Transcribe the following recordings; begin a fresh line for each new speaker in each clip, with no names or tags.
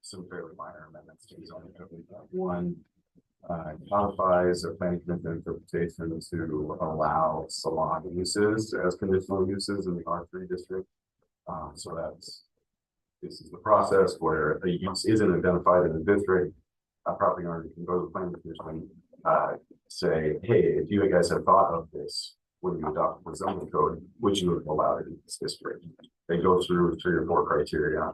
some fairly minor amendments to the zoning code. One codifies a planning commission interpretation to allow salon uses as conditional uses in the R3 district. So this is the process where a use isn't identified in the district. A property owner can go to the planning commission, say, hey, if you guys have thought of this when you adopt the zoning code, would you have allowed it in this district? They go through 3 or 4 criteria,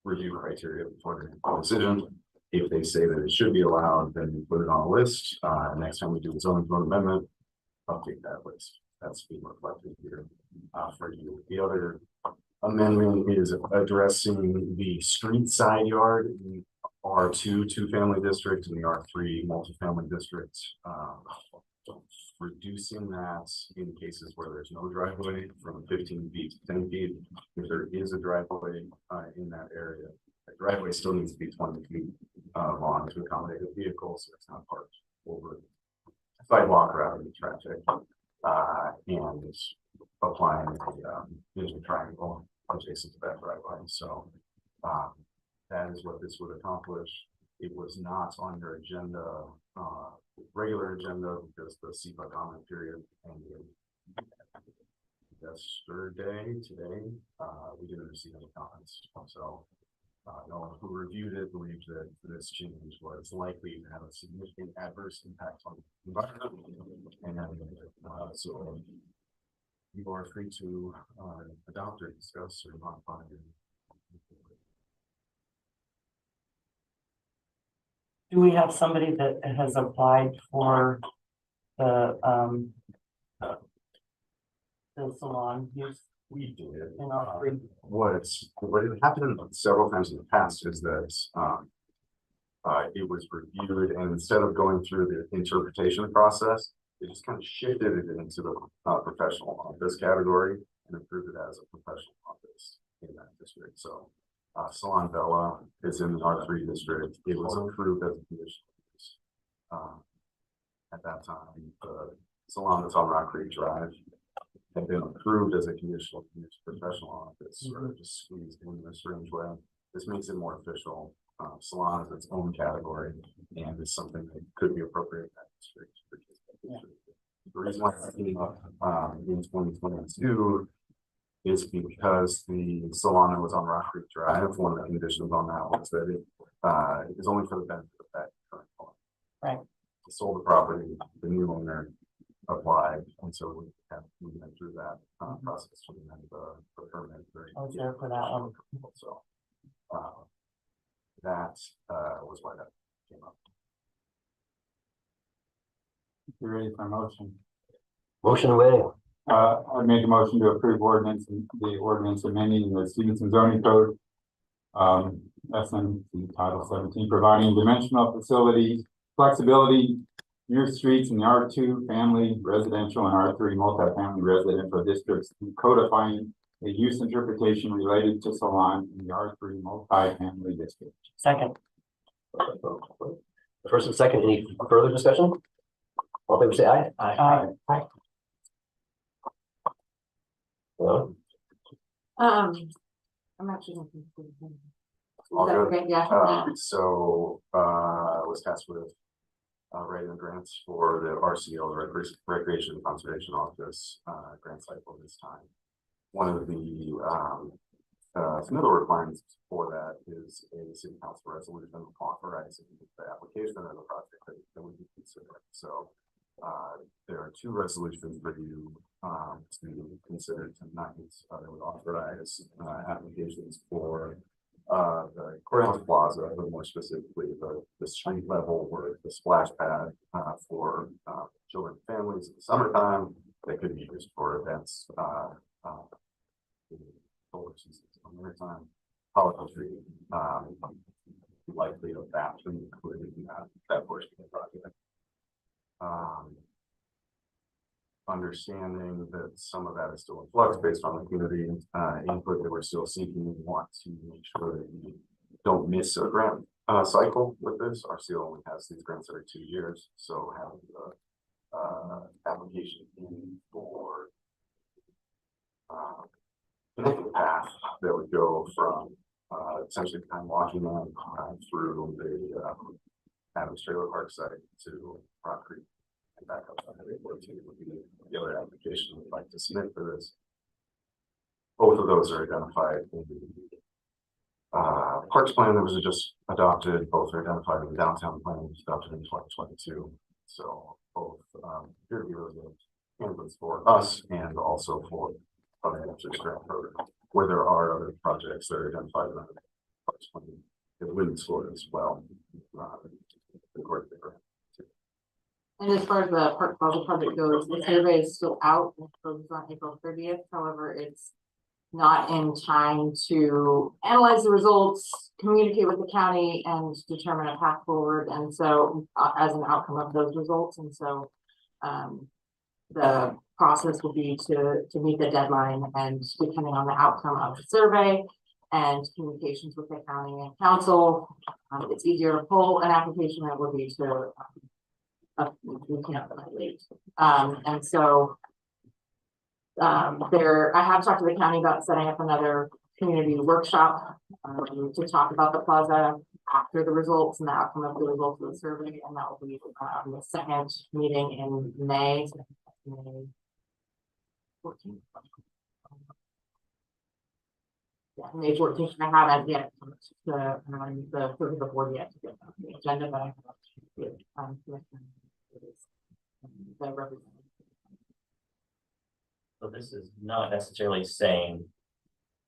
review criteria before they make a decision. If they say that it should be allowed, then we put it on a list. Next time we do the zoning code amendment, update that list. That's being reflected here for you. The other amendment is addressing the street side yard in R2 2-family district and the R3 multifamily district. Reducing that in cases where there's no driveway from 15 feet to 10 feet. If there is a driveway in that area, the driveway still needs to be 20 feet long to accommodate a vehicle, so it's not parked over sidewalk rather than traffic. And applying the vision triangle adjacent to that driveway. So that is what this would accomplish. It was not on your agenda, regular agenda, because the SEPA comment period ended today. We didn't receive any comments. So no one who reviewed it believed that this change was likely to have a significant adverse impact on the environment. And so you are free to adopt or discuss or modify.
Do we have somebody that has applied for the salon use?
We did.
In R3?
What had happened several times in the past is that it was reviewed, and instead of going through the interpretation process, they just kind of shifted it into the professional office category and approved it as a professional office in that district. So Salon Bella is in the R3 district. It was approved as a conditional use. At that time, the salon that's on Rock Creek Drive had been approved as a conditional use professional office, sort of just squeezed in a strange way. This makes it more official. Salon is its own category, and it's something that could be appropriate in that district. The reason why it came up in 2022 is because the salon that was on Rock Creek Drive, one of the conditions on that was that it is only for the benefit of that current owner.
Right.
They sold the property, the new owner applied, and so we went through that process to amend the permit.
I was there for that one.
So that was why that came up.
You're ready for a motion?
Motion away.
I make a motion to approve the ordinance amending the Stevenson zoning code. SN Title 17, providing dimensional facilities, flexibility, near streets in the R2 family residential and R3 multifamily residential districts, and codifying a use interpretation related to salon in the R3 multifamily district.
Second.
First and second, any further discussion? All in favor say aye.
Aye.
Hello?
I'm actually looking for
All good.
okay? Yeah.
So I was tasked with writing grants for the RCO, the Recreation and Conservation Office grant cycle this time. One of the submittal requirements for that is a city council resolution authorizing the application of the project that would be considered. So there are 2 resolutions for you to consider tonight that would authorize applications for the Courthouse Plaza, but more specifically the street level or the splash pad for children and families in the summertime that could be used for events in solar seasons in the wintertime. Holiday tree, likely a bathroom included in that portion of the project. Understanding that some of that is still in flux based on the community input that we're still seeking, we want to make sure that we don't miss a grant cycle with this. RCO only has these grants every 2 years, so having the application in for connecting path that would go from essentially kind of walking them through the Adams Trailer Park site to Rock Creek and back up on Highway 14 would be the other application we'd like to submit for this. Both of those are identified in the Parks plan that was just adopted. Both are identified in the downtown plan, which was adopted in 2022. So both appear to be really good candidates for us and also for other districts grant program, where there are other projects that are identified in the Parks plan that would explore as well. According to the grant.
And as far as the Park Plaza project goes, the survey is still out, it's closed on April 30th, however, it's not in time to analyze the results, communicate with the county, and determine a path forward, and so as an outcome of those results, and so the process will be to meet the deadline, and depending on the outcome of the survey and communications with the county and council, it's easier to pull an application than it would be to we can't wait. And so I have talked to the county about setting up another community workshop to talk about the plaza after the results and the outcome of the results of the survey, and that will be the second meeting in May. So May 14th. Yeah, May 14th. I haven't yet the board yet to get on the agenda, but I have the representative.
So this is not necessarily saying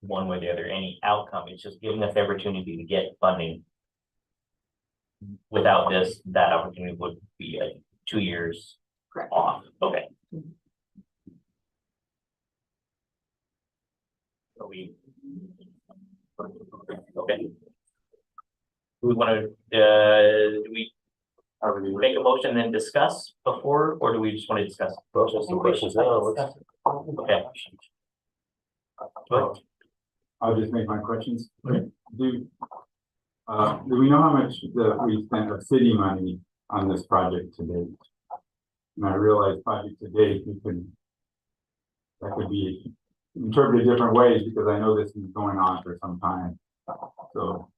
one way or the other, any outcome. It's just giving us the opportunity to get funding. Without this, that opportunity would be 2 years
Correct.
off. Okay. So okay. We want to, do we make a motion and then discuss before, or do we just want to discuss?
Motion, some questions now. Let's-
Okay. But
I'll just make my questions.
Okay.
Do we know how much that we spent of city money on this project to date? And I realize project to date, that could be interpreted different ways because I know this is going on for some time. So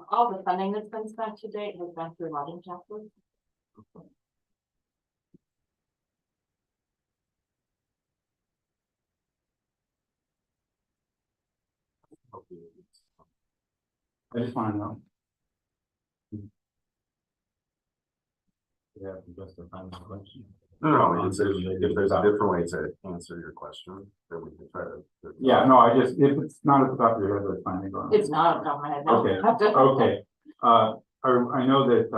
All the funding that's been spent to date has been through lodging taxes.
I just want to know. Yeah, just a final question.
No, if there's a different way to answer your question, then we can try to.
Yeah, no, if it's not at the top of your head, that's fine. Go on.
It's not off my head. No.
Okay, okay. I know that,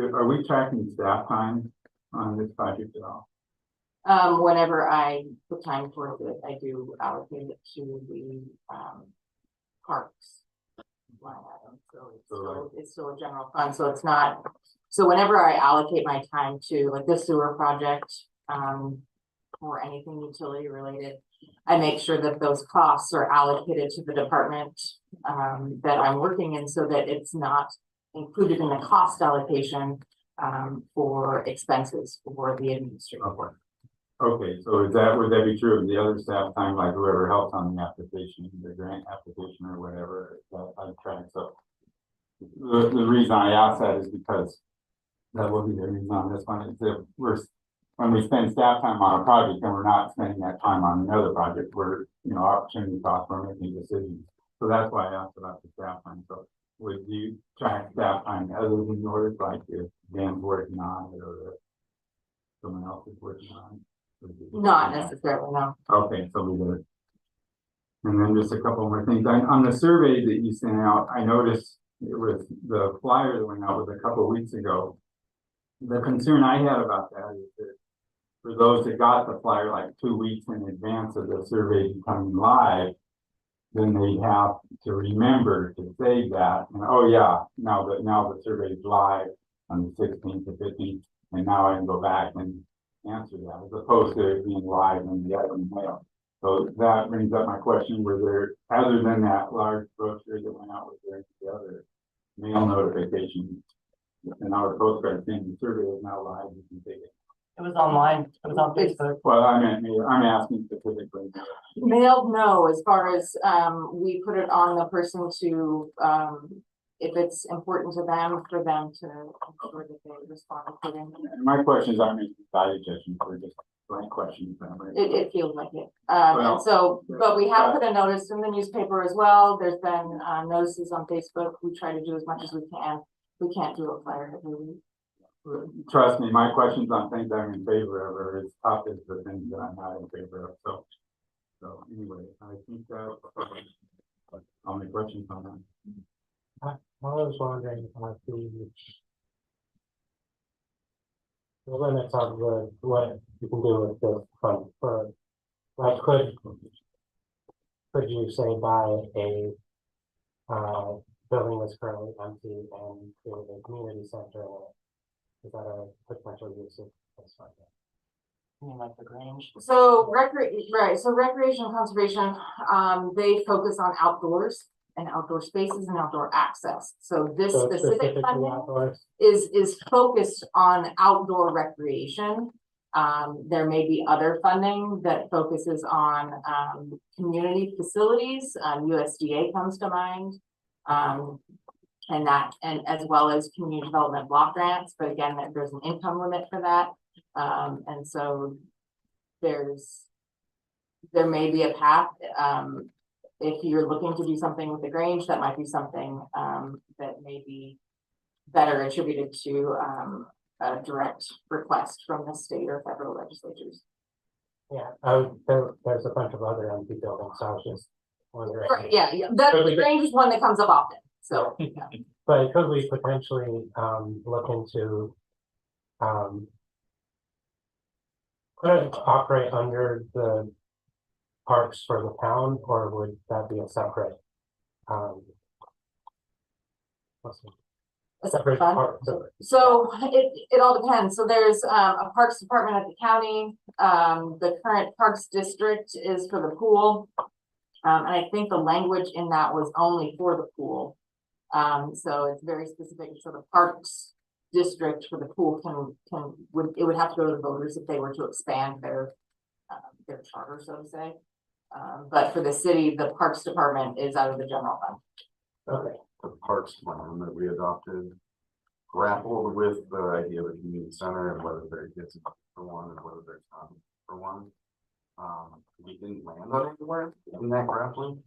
are we tracking staff time on this project at all?
Whenever I put time towards it, I do allocate it to the parks line item. So it's still a general fund, so it's not. So whenever I allocate my time to like the sewer project, or anything utility related, I make sure that those costs are allocated to the department that I'm working in, so that it's not included in the cost allocation for expenses for the administrative work.
Okay, so would that be true of the other staff time, like whoever helps on the application, the grant application or whatever, that I'm trying, so. The reason I ask that is because that will be the reason on this one, is that when we spend staff time on a project and we're not spending that time on another project, we're, opportunity cost, we're making decisions. So that's why I asked about the staff time. So would you track staff time other than yours, like if Dan's working on it or if someone else is working on it?
Not necessarily, no.
Okay, so we did. And then just a couple more things. On the survey that you sent out, I noticed it was the flyer that went out was a couple of weeks ago. The concern I had about that is that for those that got the flyer like 2 weeks in advance of the survey becoming live, then they have to remember to save that. And oh yeah, now the survey is live on the 16th to 15th, and now I can go back and answer that, as opposed to it being live in the other mail. So that brings up my question: were there, other than that large brochure that went out, was there any other mail notifications? And our postcard saying the survey is now live, you can take it.
It was online, it was on
It's-
Facebook.
Well, I'm asking specifically.
Mailed, no, as far as, we put it on the person to, if it's important to them, for them to ensure that they respond accordingly.
My questions aren't making value judgments, they're just blank questions.
It feels like it.
Well,
And so, but we have put a notice in the newspaper as well. There's been, notices on Facebook. We try to do as much as we can. We can't do a flyer every week.
Trust me, my questions on things I'm in favor of are as tough as the things that I'm not in favor of, so anyway, I think that. How many questions on that?
I was wondering about the limits of what you can do with the fund for, like, could you say buy a building that's currently empty and build a community center in it? Is that a potential use of this fund?
You mean like the Grange?
So recreation and conservation, they focus on outdoors and outdoor spaces and outdoor access. So this
So
specific
specifically
funding
outdoors?
is focused on outdoor recreation. There may be other funding that focuses on, community facilities, USDA comes to mind. And as well as community development block grants, but again, there's an income limit for that. And so there may be a path, if you're looking to do something with the Grange, that might be something, that may be better attributed to, a direct request from the state or federal legislatures.
Yeah, there's a bunch of other empty buildings, so I was just wondering.
Right, yeah, the Grange is one that comes up often, so. Yeah.
But could we potentially look into could it operate under the parks for the town, or would that be a separate what's it?
A separate fund?
park?
So it all depends. So there's a Parks Department at the county. The current Parks District is for the pool. And I think the language in that was only for the pool. So it's very specific. So the Parks District for the pool would have to go to the voters if they were to expand their charter, so to say. But for the city, the Parks Department is out of the general fund.
Okay.
The parks plan that we adopted grappled with the idea of a community center and whether there is for one and whether there's not for one. We didn't land on anywhere in that grappling.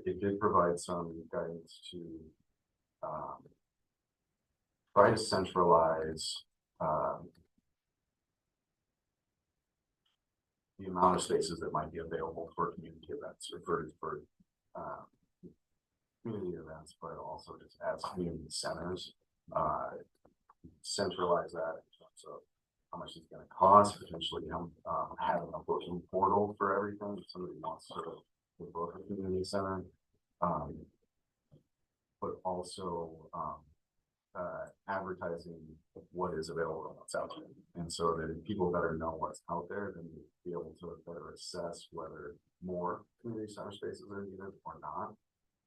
It did provide some guidance to try to centralize the amount of spaces that might be available for community events or for community events, but also just as community centers, centralize that in terms of how much it's going to cost, potentially having a booking portal for everything. If somebody wants to book a community center, but also advertising what is available and what's out there. And so that if people better know what's out there, then you'll be able to better assess whether more community center spaces are needed or not.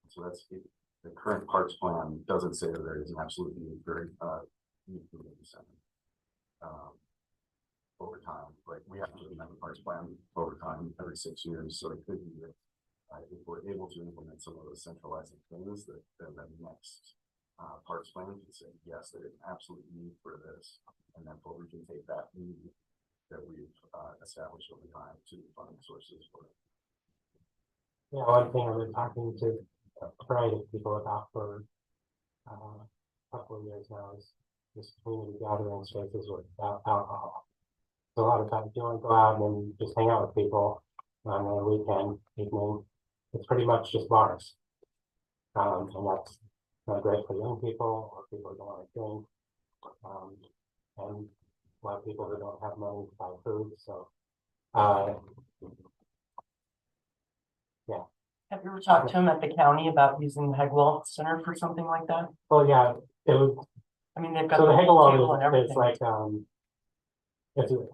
So that's it. The current parks plan doesn't say that there is an absolute need for new community center. Over time, like we have to amend the parks plan over time every 6 years, so it could be that if we're able to implement some of those centralizing things, that then the next parks plan can say yes, there is an absolute need for this, and therefore we can take that need that we've established over time to funding sources for it.
Yeah, one thing I've been talking to a variety of people about for a couple of years now is this community gathering spaces without alcohol. So a lot of times you want to go out and just hang out with people on a weekend evening. It's pretty much just bars. And that's not great for young people or people who don't want to drink. And a lot of people who don't have money to buy food. So
Have you ever talked to him at the county about using the Hegwall Center for something like that?
well, yeah, it would.
I mean, they've got
So the
the whole table
Hegel
and
is
everything.
like,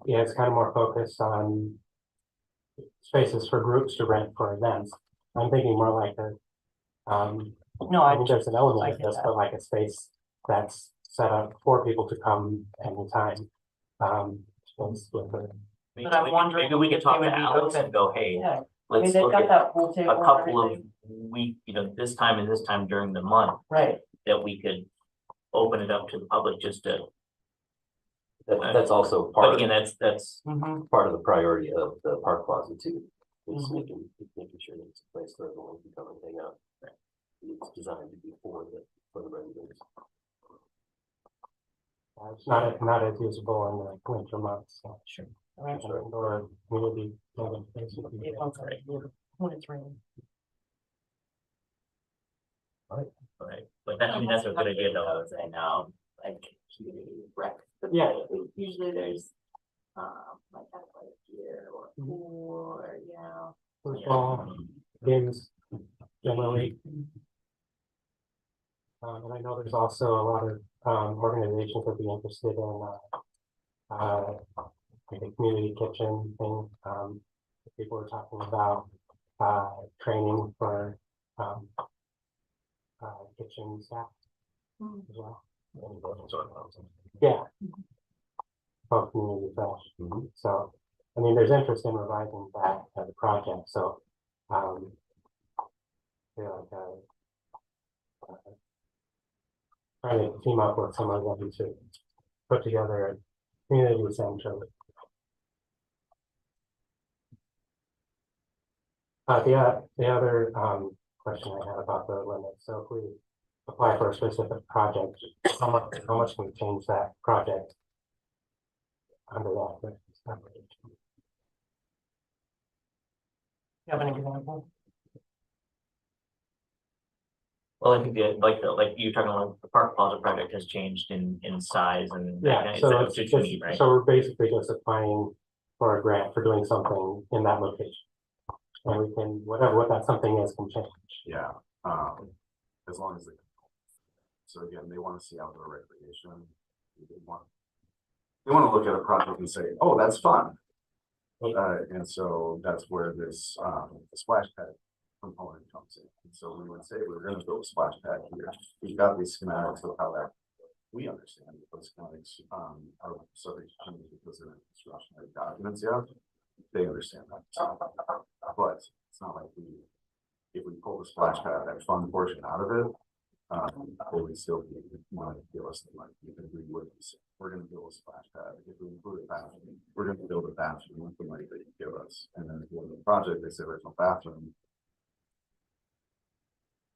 it's kind of more focused on spaces for groups to rent for events. I'm thinking more like
No,
I
I
think there's an element
I
of
get
this,
that.
but like a space that's set up for people to come anytime. arrangements with her.
But I'm wondering
Maybe we could
if
talk
they
to
would be
Alex
open.
and go, hey,
Yeah, I mean,
let's
they've
look
got
at
that pool table
a
and
couple of
everything.
week, this time and this time during the month
Right,
that we could open it up to the public just to,
That's also
but
part,
again, that's,
part of the priority of the park plaza too. Is
Mhm.
making sure that it's a place for everyone to come and hang out. It's designed to be for the residents.
It's not as usable in the winter months, so.
sure. Right.
Or community. gathering place would be-
It won't rain, when it's raining.
right, but that, I mean, that's a good idea though.
And like community rec.
Yeah.
Usually there's, like athletic gear or
Mhm.
pool or, you know.
Football, games, generally. And I know there's also a lot of, organizations that be interested in, like a community kitchen thing, people are talking about, training for, kitchen staff as well. Yeah. Both community fresh. So, I mean, there's interest in revising that as a project, so, feel like, trying to team up with some of them to put together a community center. The other, question I had about the limit, so if we apply for a specific project, how much can we change that project under that?
You have an example?
Well, I think like you're talking about the Park Plaza project has changed in size and.
Yeah,
it's
so
what
it's
you
just,
need, right?
so we're basically just applying for a grant for doing something in that location. And we can, what that something is can change.
Yeah, as long as they. So again, they want to see outdoor recreation. They want to look at a project and say, oh, that's fun. And so that's where this, the splash pad component comes in. And so we would say, we're gonna build a splash pad here. We've got these schematics of how that, we understand that those schematics, are subject to change because they're in construction documents, yeah. They understand that. But it's not like if we pull the splash pad, that fun portion out of it, they would still be wanting to give us the money, because we wouldn't say, we're gonna build a splash pad. If we include a bathroom, we're gonna build a bathroom with the money that you give us. And then at the end of the project, they say there's no bathroom.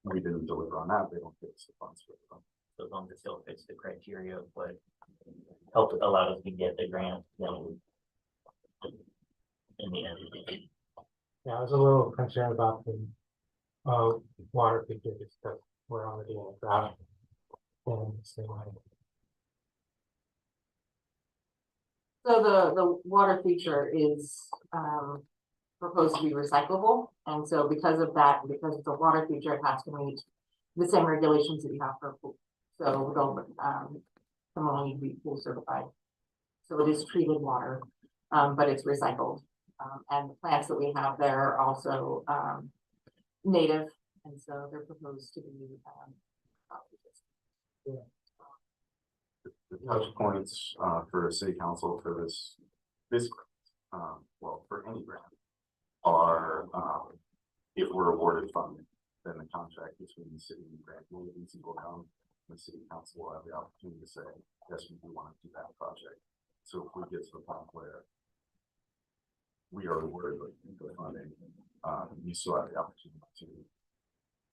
We didn't deliver on that, they don't give us the funds for it.
So as long as it still fits the criteria of what helped allow us to get the grant, then. In the end.
Yeah, I was a little concerned about the, water feature just because we're already in a drought. And so like,
So the water feature is, proposed to be recyclable. And so because of that, because it's a water feature, it has to meet the same regulations that you have for a pool. So they'll, someone will need to be pool certified. So it is treated water, but it's recycled. And the plants that we have there are also, native, and so they're proposed to be,
The touch points, for city council for this, well, for any grant. Are, if we're awarded funding, then the contract between the city and the grant will come. The city council will have the opportunity to say, yes, we do want to do that project. So if we get to the point where we are awarded the funding, you still have the opportunity to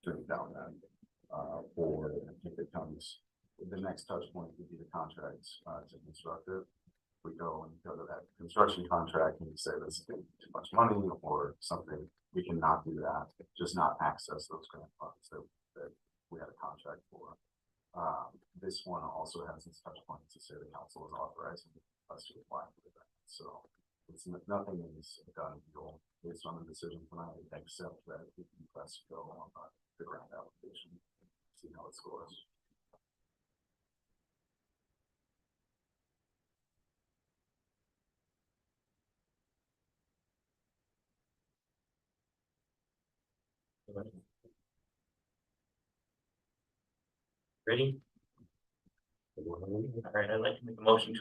turn down that, or if it comes, the next touch point would be the contracts, to construct it. We go to that construction contract and we say this is too much money or something, we cannot do that, just not access those grant funds that we had a contract for. This one also has its touch points to say the council is authorizing us to apply for that. So it's nothing is done deal based on the decision tonight, except that we can press go on the grant application, see how it scores.
Ready? All right, I'd like to make a motion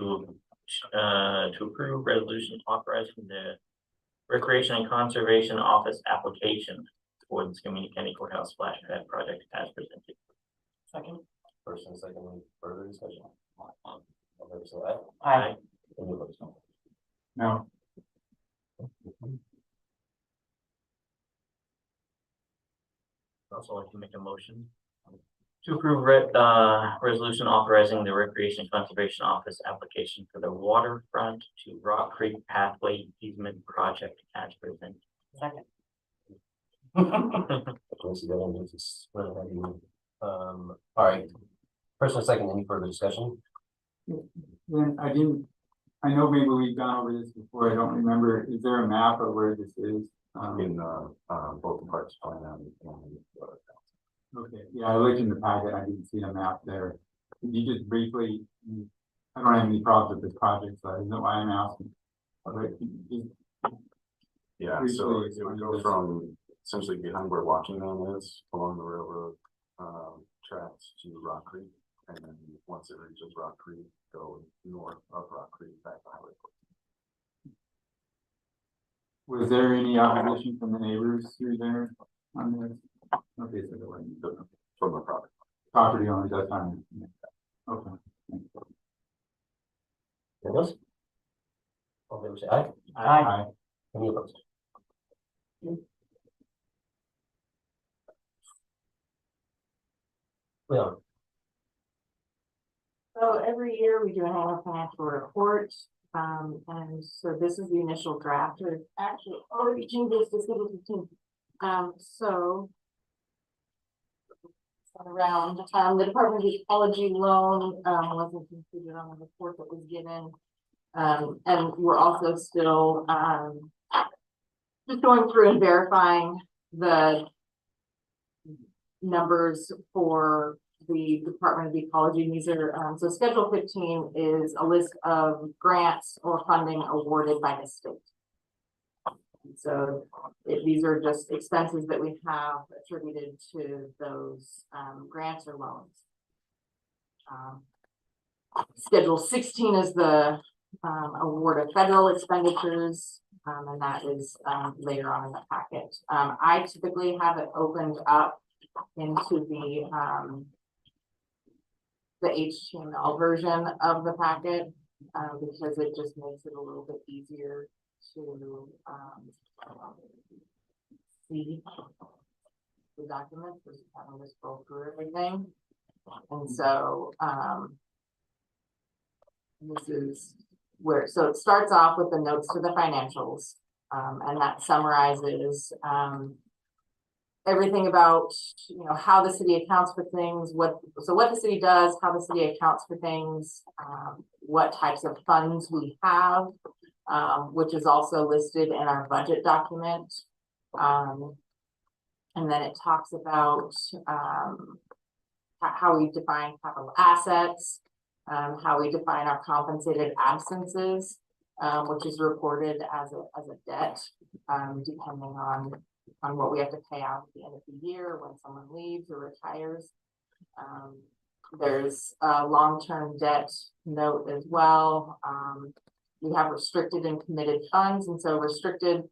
to approve resolution authorizing the Recreation and Conservation Office application for the Skamania County Courthouse splash pad project as presented.
Second.
First and second, further discussion. All fair say aye.
Aye.
Any opposed?
No,
Also like to make a motion to approve resolution authorizing the Recreation and Conservation Office application for the waterfront to Rock Creek Pathway Easement Project as presented.
Second.
Once again, this is really heavy. All right. First and second, any further discussion?
then I know maybe we've gone over this before, I don't remember, is there a map of where this is?
In both the parks plan and.
Okay, yeah, I looked in the packet, I didn't see a map there. Could you just briefly, I don't have any problems with this project, so I don't know why I'm asking. But
Yeah,
Briefly
so it
explain
would go
this.
from essentially behind where Watching Man is along the railroad tracks to Rock Creek. And then once it reaches Rock Creek, go north of Rock Creek back to Highway.
was there any opposition from the neighbors through there on this? Okay, so there wasn't.
From the property.
Property owner, that's fine. Okay.
Anything else? All fair say aye.
Aye.
Any opposed? Leon,
So every year we do an annual financial report, and so this is the initial draft, there's actually already changes to schedule 15. So. Around, the Department of Ecology loan, wasn't included on the report that was given. And we're also still, just going through and verifying the numbers for the Department of Ecology. And these are, so Schedule 15 is a list of grants or funding awarded by the state. So these are just expenses that we have attributed to those grants or loans. Schedule 16 is the award of federal expenditures, and that is later on in the packet. I typically have it opened up into the HTML version of the packet because it just makes it a little bit easier to see the documents, just kind of just go through everything. And so this is where, so it starts off with the notes to the financials, and that summarizes everything about, you know, how the city accounts for things, what the city does, how the city accounts for things, what types of funds we have, which is also listed in our budget document. And then it talks about how we define capital assets, how we define our compensated absences, which is reported as a debt, depending on what we have to pay out at the end of the year when someone leaves or retires. There's a long-term debt note as well. We have restricted and committed funds, and so restricted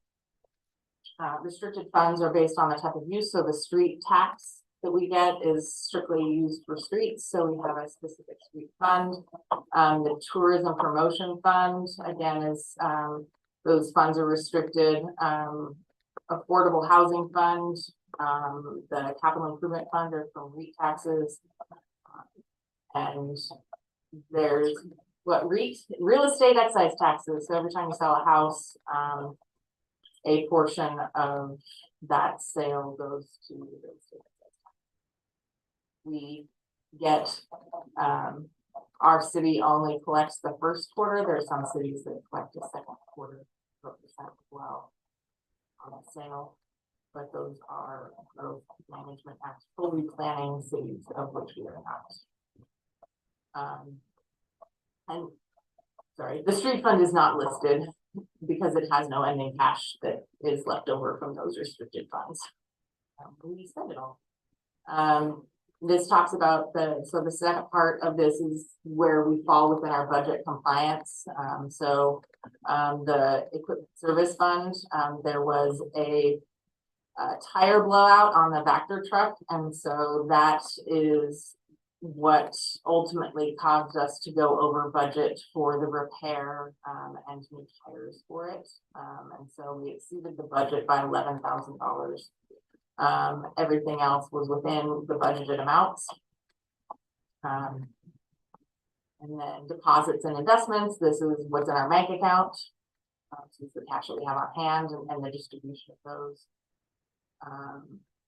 funds are based on the type of use. So the street tax that we get is strictly used for streets, so we have a specific street fund. The tourism promotion fund, again, is those funds are restricted. Affordable housing fund, the capital improvement fund are from REIT taxes, and there's real estate excise taxes. So every time you sell a house, a portion of that sale goes to the real estate excise tax. We get, our city only collects the first quarter. There are some cities that collect the second quarter percent as well on a sale, but those are Growth Management Act fully planning cities, of which we are not. And sorry, the street fund is not listed because it has no ending cash that is left over from those restricted funds. We spend it all. this talks about the second part of this is where we fall within our budget compliance. The equipment service fund, there was a tire blowout on the Vector truck, and so that is what ultimately caused us to go over budget for the repair and new tires for it. And so we exceeded the budget by $11,000. Everything else was within the budgeted amounts. And then deposits and investments, this is what's in our bank account. So it's the cash that we have on hand and the distribution of those.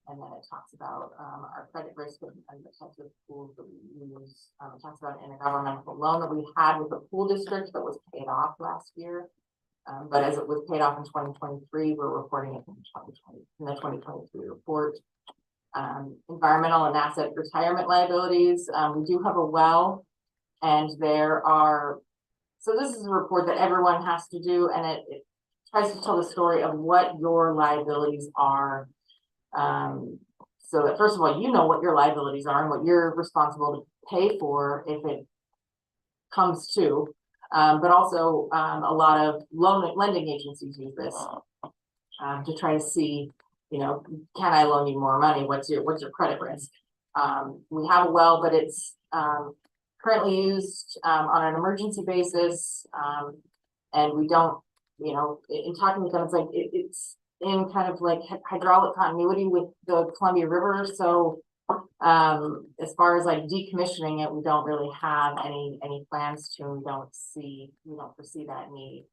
And then it talks about our credit risk and the types of pools that we use. It talks about an intergovernmental loan that we had with the pool district that was paid off last year. But as it was paid off in 2023, we're reporting it in the 2023 report. Environmental and asset retirement liabilities. We do have a well, and there are, so this is a report that everyone has to do, and it tries to tell the story of what your liabilities are. So that first of all, you know what your liabilities are and what you're responsible to pay for if it comes to. But also a lot of lending agencies use this to try to see, you know, can I loan you more money? What's your credit risk? We have a well, but it's currently used on an emergency basis, and we don't, you know, in talking with them, it's like it's in kind of like hydraulic continuity with the Columbia River. So as far as like decommissioning it, we don't really have any plans to. We don't foresee that need.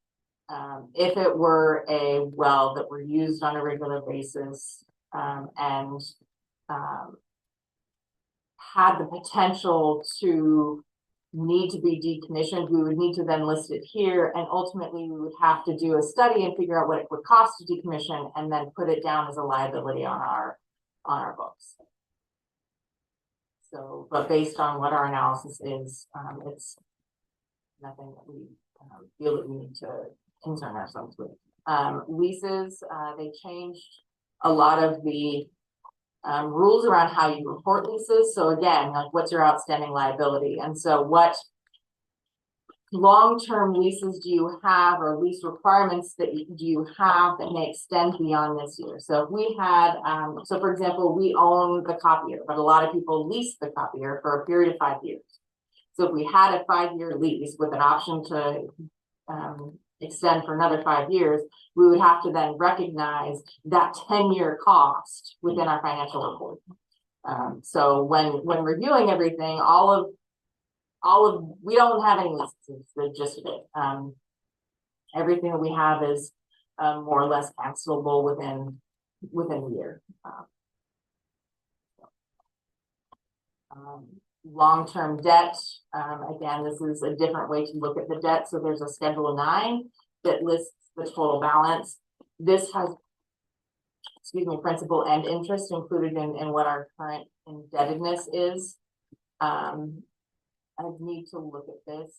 If it were a well that were used on a regular basis and had the potential to need to be decommissioned, we would need to then list it here, and ultimately we would have to do a study and figure out what it would cost to decommission and then put it down as a liability on our books. So, but based on what our analysis is, it's nothing that we feel that we need to concern ourselves with. Leases, they changed a lot of the rules around how you report leases. So again, like what's your outstanding liability? And so what long-term leases do you have, or lease requirements that do you have that may extend beyond this year? So if we had, so for example, we own the copier, but a lot of people lease the copier for a period of 5 years. So if we had a 5-year lease with an option to extend for another 5 years, we would have to then recognize that 10-year cost within our financial report. So when reviewing everything, we don't have any leases, the gist of it. Everything that we have is more or less cancelable within a year. Long-term debt, again, this is a different way to look at the debt. So there's a Schedule 9 that lists the total balance. This has, principal and interest included in what our current indebtedness is. I need to look at this.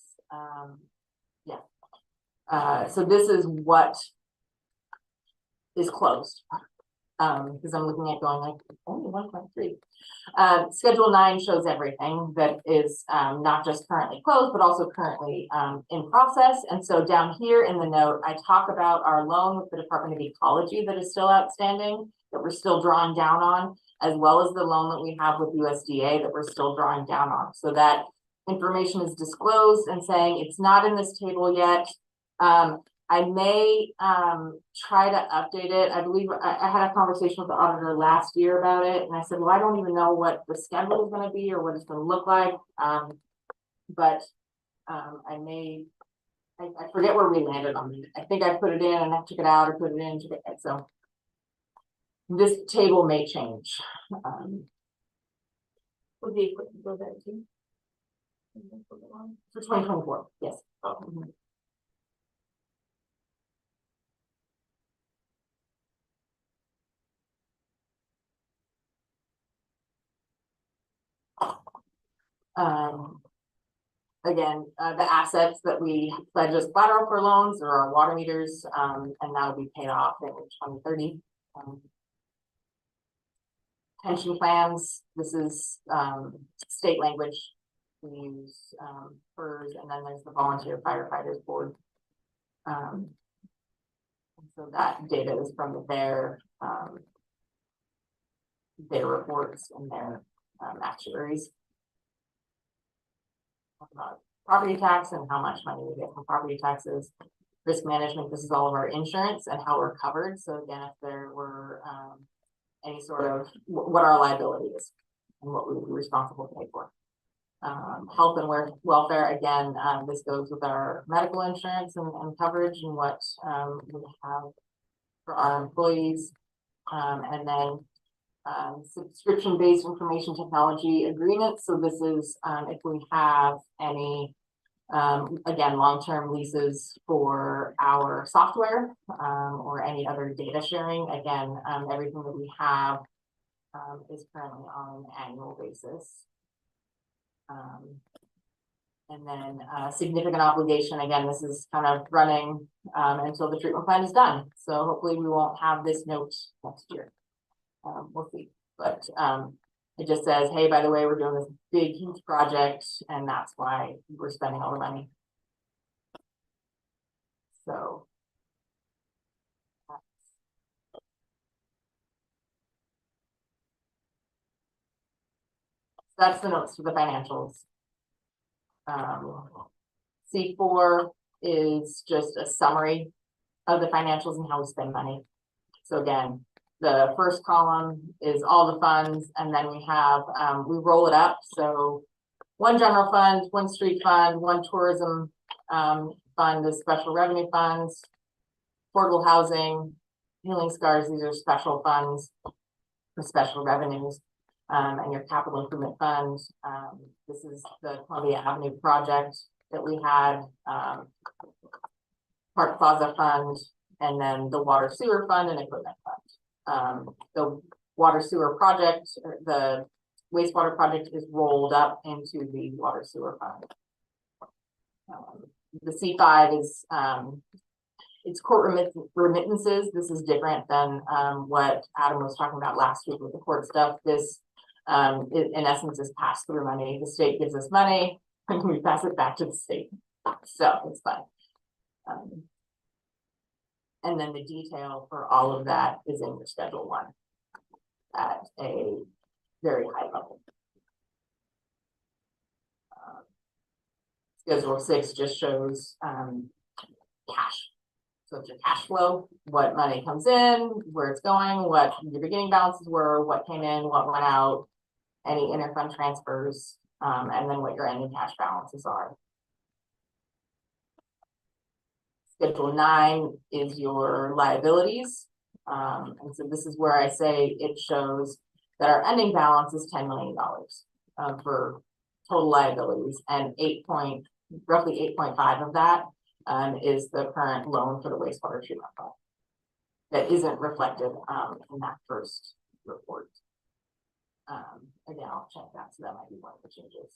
So this is what is closed. Because I'm looking at going like only 1.3. Schedule 9 shows everything that is not just currently closed, but also currently in process. And so down here in the note, I talk about our loan with the Department of Ecology that is still outstanding, that we're still drawing down on, as well as the loan that we have with USDA that we're still drawing down on. So that information is disclosed and saying it's not in this table yet. I may try to update it. I believe I had a conversation with the auditor last year about it, and I said, well, I don't even know what the schedule is going to be or what it's going to look like. But I forget where we landed on it. I think I put it in and I took it out, or put it in, took it out. So this table may change. Would the equipment go there too? For 2024, yes. Again, the assets that we pledge as collateral for loans are our water meters, and that will be paid off in 2030. pension plans, this is, state language. We use, PERS, and then there's the Volunteer Firefighters Board. And so that data is from their reports and their, actuaries. Property tax and how much money we get from property taxes. Risk management, this is all of our insurance and how we're covered. So again, if there were, any sort of what our liability is and what we would be responsible to pay for. Health and welfare, again, this goes with our medical insurance and coverage and what we have for our employees. And then subscription-based information technology agreements. So this is if we have any, again, long-term leases for our software or any other data sharing. Again, everything that we have is currently on an annual basis. And then significant obligation, again, this is kind of running until the treatment plan is done. So hopefully we won't have this note next year. We'll see. But it just says, hey, by the way, we're doing this big, huge project, and that's why we're spending all the money. So that's the notes for the financials. C4 is just a summary of the financials and how we spend money. So again, the first column is all the funds, and then we have, we roll it up. So one general fund, one street fund, one tourism fund is special revenue funds, affordable housing, healing scars, these are special funds for special revenues, and your capital improvement fund. This is the Columbia Avenue project that we had, Park Plaza fund, and then the water sewer fund and equipment fund. The water sewer project, the wastewater project is rolled up into the water sewer fund. The C5 is, it's court remittances. This is different than what Adam was talking about last week with the court stuff. This, in essence, is pass through money. The state gives us money and we pass it back to the state. So it's fun. And then the detail for all of that is in your Schedule 1 at a very high level. Schedule 6 just shows cash. So it's your cash flow, what money comes in, where it's going, what your beginning balances were, what came in, what went out, any interfund transfers, and then what your ending cash balances are. Schedule 9 is your liabilities. And so this is where I say it shows that our ending balance is $10 million for total liabilities, and roughly 8.5 of that is the current loan for the wastewater treatment plant that isn't reflected in that first report. Again, I'll check that, so that might be one of the changes.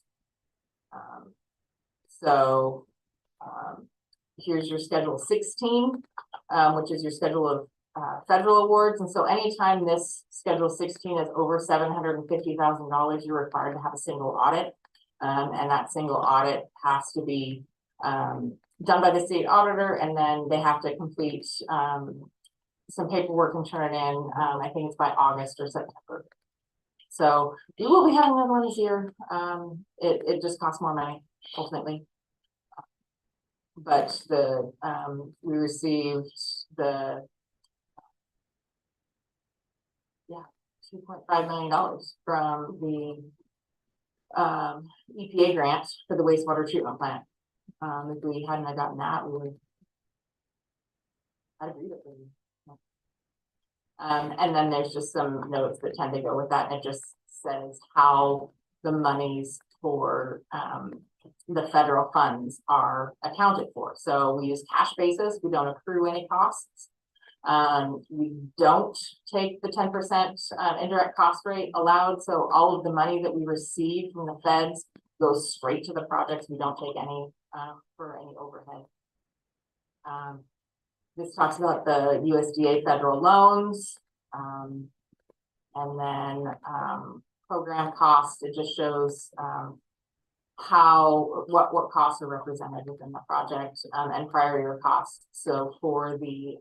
Here's your Schedule 16, which is your schedule of federal awards. And so anytime this Schedule 16 is over $750,000, you're required to have a single audit. And that single audit has to be done by the state auditor, and then they have to complete some paperwork and turn it in. I think it's by August or September. So we will be having another one this year. It just costs more money, ultimately. But we received the $2.5 million from the EPA grant for the wastewater treatment plant. If we hadn't gotten that, we would have agreed it. And then there's just some notes that tend to go with that, and it just says how the monies for the federal funds are accounted for. So we use cash basis. We don't accrue any costs. We don't take the 10% indirect cost rate allowed. So all of the money that we receive from the feds goes straight to the projects. We don't take any for any overhead. This talks about the USDA federal loans. And then, program cost, it just shows, what costs are represented within the project, and prior year costs. So for the,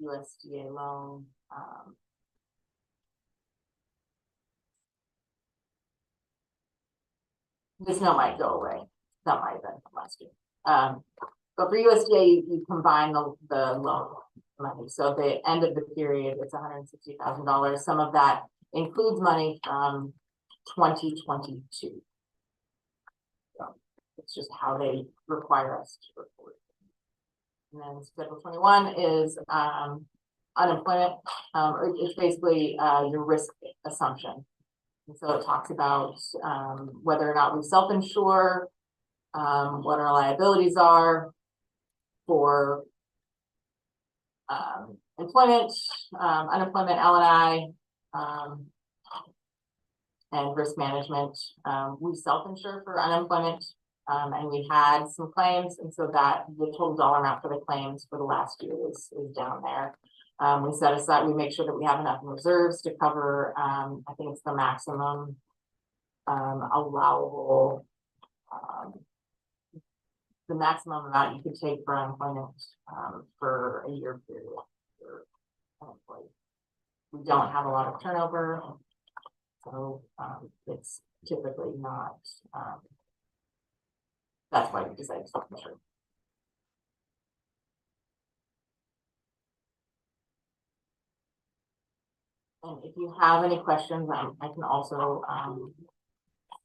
USDA loan, this note might go away. That might have been from last year. But for USDA, you combine the loan money. So at the end of the period, it's $160,000. Some of that includes money from 2022. So it's just how they require us to report. And then Schedule 21 is unemployment. It's basically your risk assumption. And so it talks about whether or not we self-insure, what our liabilities are for employment, unemployment, L&I, and risk management. We self-insure for unemployment, and we had some claims, and so that the total dollar amount for the claims for the last year is down there. We set aside, we make sure that we have enough in reserves to cover, I think it's the maximum allowable, the maximum amount you could take for unemployment for a year period for unemployed. We don't have a lot of turnover, so it's typically not, that's why we decided to self-insure. And if you have any questions, I can also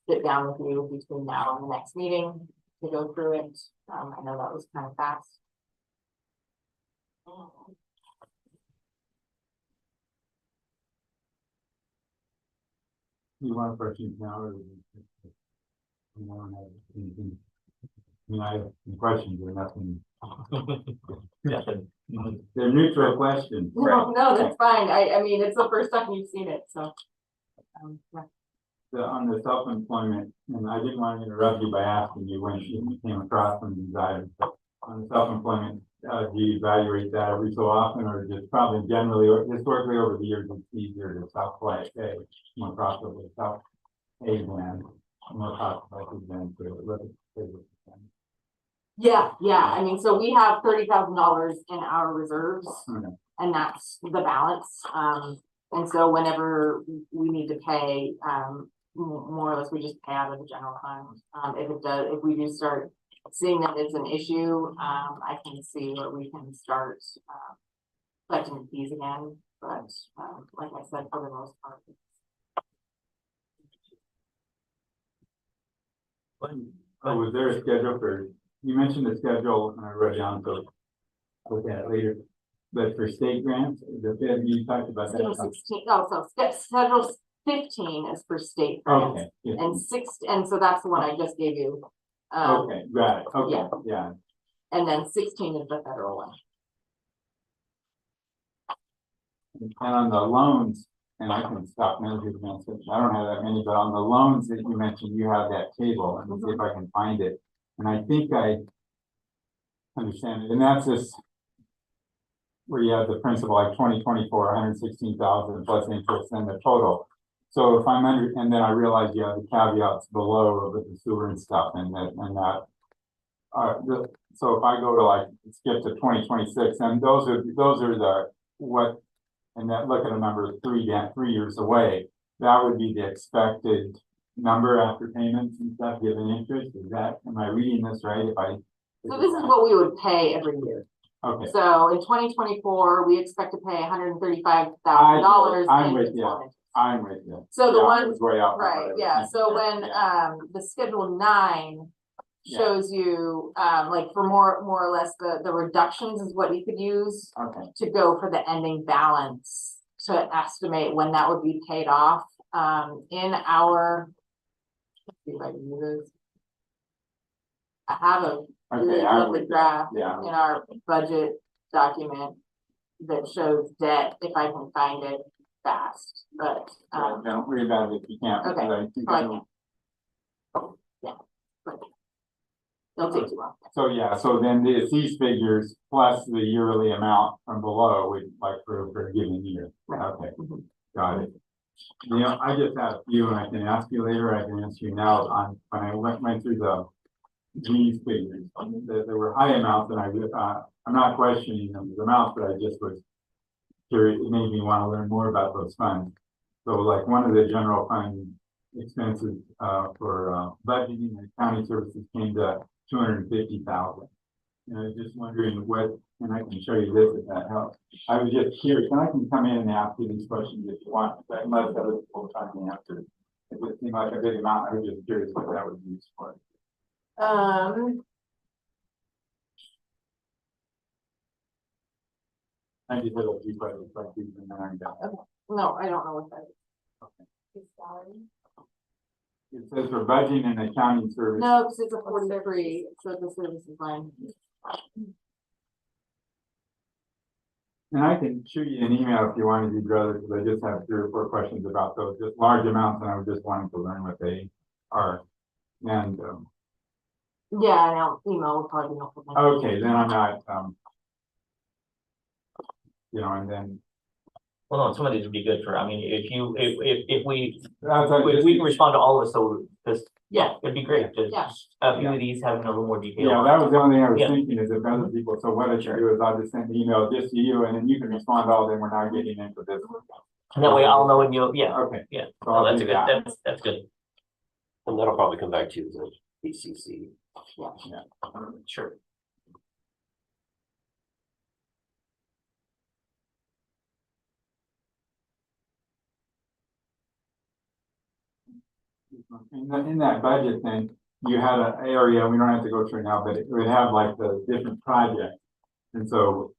sit down with you between now and the next meeting to go through it. I know that was kind of fast.
You want questions now or? You want to have anything? I mean, I have some questions or nothing. They're neutral questions.
No, that's fine. I mean, it's the first time you've seen it, so. Yeah.
On the self-employment, and I didn't want to interrupt you by asking you when you came across some of these items, but on the self-employment, do you evaluate that every so often, or just probably generally, or historically over the years, it's easier to self-play, more profitably self-pay than more profitable than to
Yeah, I mean, so we have $30,000 in our reserves, and that's the balance. And so whenever we need to pay, more or less, we just pay out of the general fund. If we do start seeing that it's an issue, I can see where we can start collecting fees again. But like I said, for the most part.
Oh, was there a schedule for, you mentioned the schedule, and I wrote it down, so I'll look at it later. But for state grants, you talked about
Schedule
that.
16, so Schedule 15 is for state grants.
Okay. Yeah.
And so that's the one I just gave you.
Okay, got it. Okay,
yeah.
yeah.
And then 16 is the federal one.
And on the loans, and I can stop measuring against it. I don't have that many, but on the loans that you mentioned, you have that table. Let me see if I can find it. And I think I understand it. And that's just where you have the principal, like 2024, 116,000 plus interest and the total. So if I'm under, and then I realize you have the caveats below with the sewer and stuff and that. So if I go to like skip to 2026, and those are the what, and that look at a number 3 years away, that would be the expected number after payments and stuff given interest. Is that, am I reading this right?
So this is what we would pay every year.
Okay.
So in 2024, we expect to pay $135,000.
I'm with you. I'm with you.
So the one,
way out.
right, yeah. So when the Schedule 9 shows you like for more or less the reductions is what you could use to go for the ending balance to estimate when that would be paid off. In our, let's see if I can do this. I have a really lovely graph in our budget document that shows debt, if I can find it fast, but
don't worry about it if you can't.
Okay. Yeah, but it'll take too long.
So then these figures plus the yearly amount from below would like for a given year.
Right.
Okay, got it. You know, I just have a few, and I can ask you later, I can answer you now, on, when I went through these figures, there were high amounts, and I'm not questioning those amounts, but I just was curious, it made me want to learn more about those funds. So like one of the general fund expenses, for, budgeting and county services came to 250,000. And I was just wondering what, and I can show you this if that helps. I was just curious, and I can come in and ask you these questions if you want, but unless other people try to answer. It would seem like a big amount, I was just curious what that would be used for. I just had a few questions like these and then I'm done.
No, I don't know what that is.
Okay.
His salary?
It says for budgeting and accounting service.
No, because it's a 43, so the services line.
And I can shoot you an email if you want to do brother, because I just have 3 or 4 questions about those, just large amounts, and I was just wanting to learn what they are. And,
Yeah, I know, email will probably be helpful.
okay, then I'm not, you know, and then.
Well, no, some of these would be good for, I mean, if we
If
can respond to all of this, so this,
Yeah,
it'd be great, just
Yeah.
a few of these having a little more detail.
Yeah, that was the only thing I was
Yeah.
thinking is if other people, so what I should do is I'll just send the email just to you and then you can respond to all of them. We're not getting into this.
And that way I'll know when you, yeah,
Okay.
yeah,
So
no,
I'll
that's
do
a good,
that.
that's good,
And that'll probably come back to the BCC.
sure.
In that budget thing, you had an area, we don't have to go through it now, but it would have like the different projects. And so.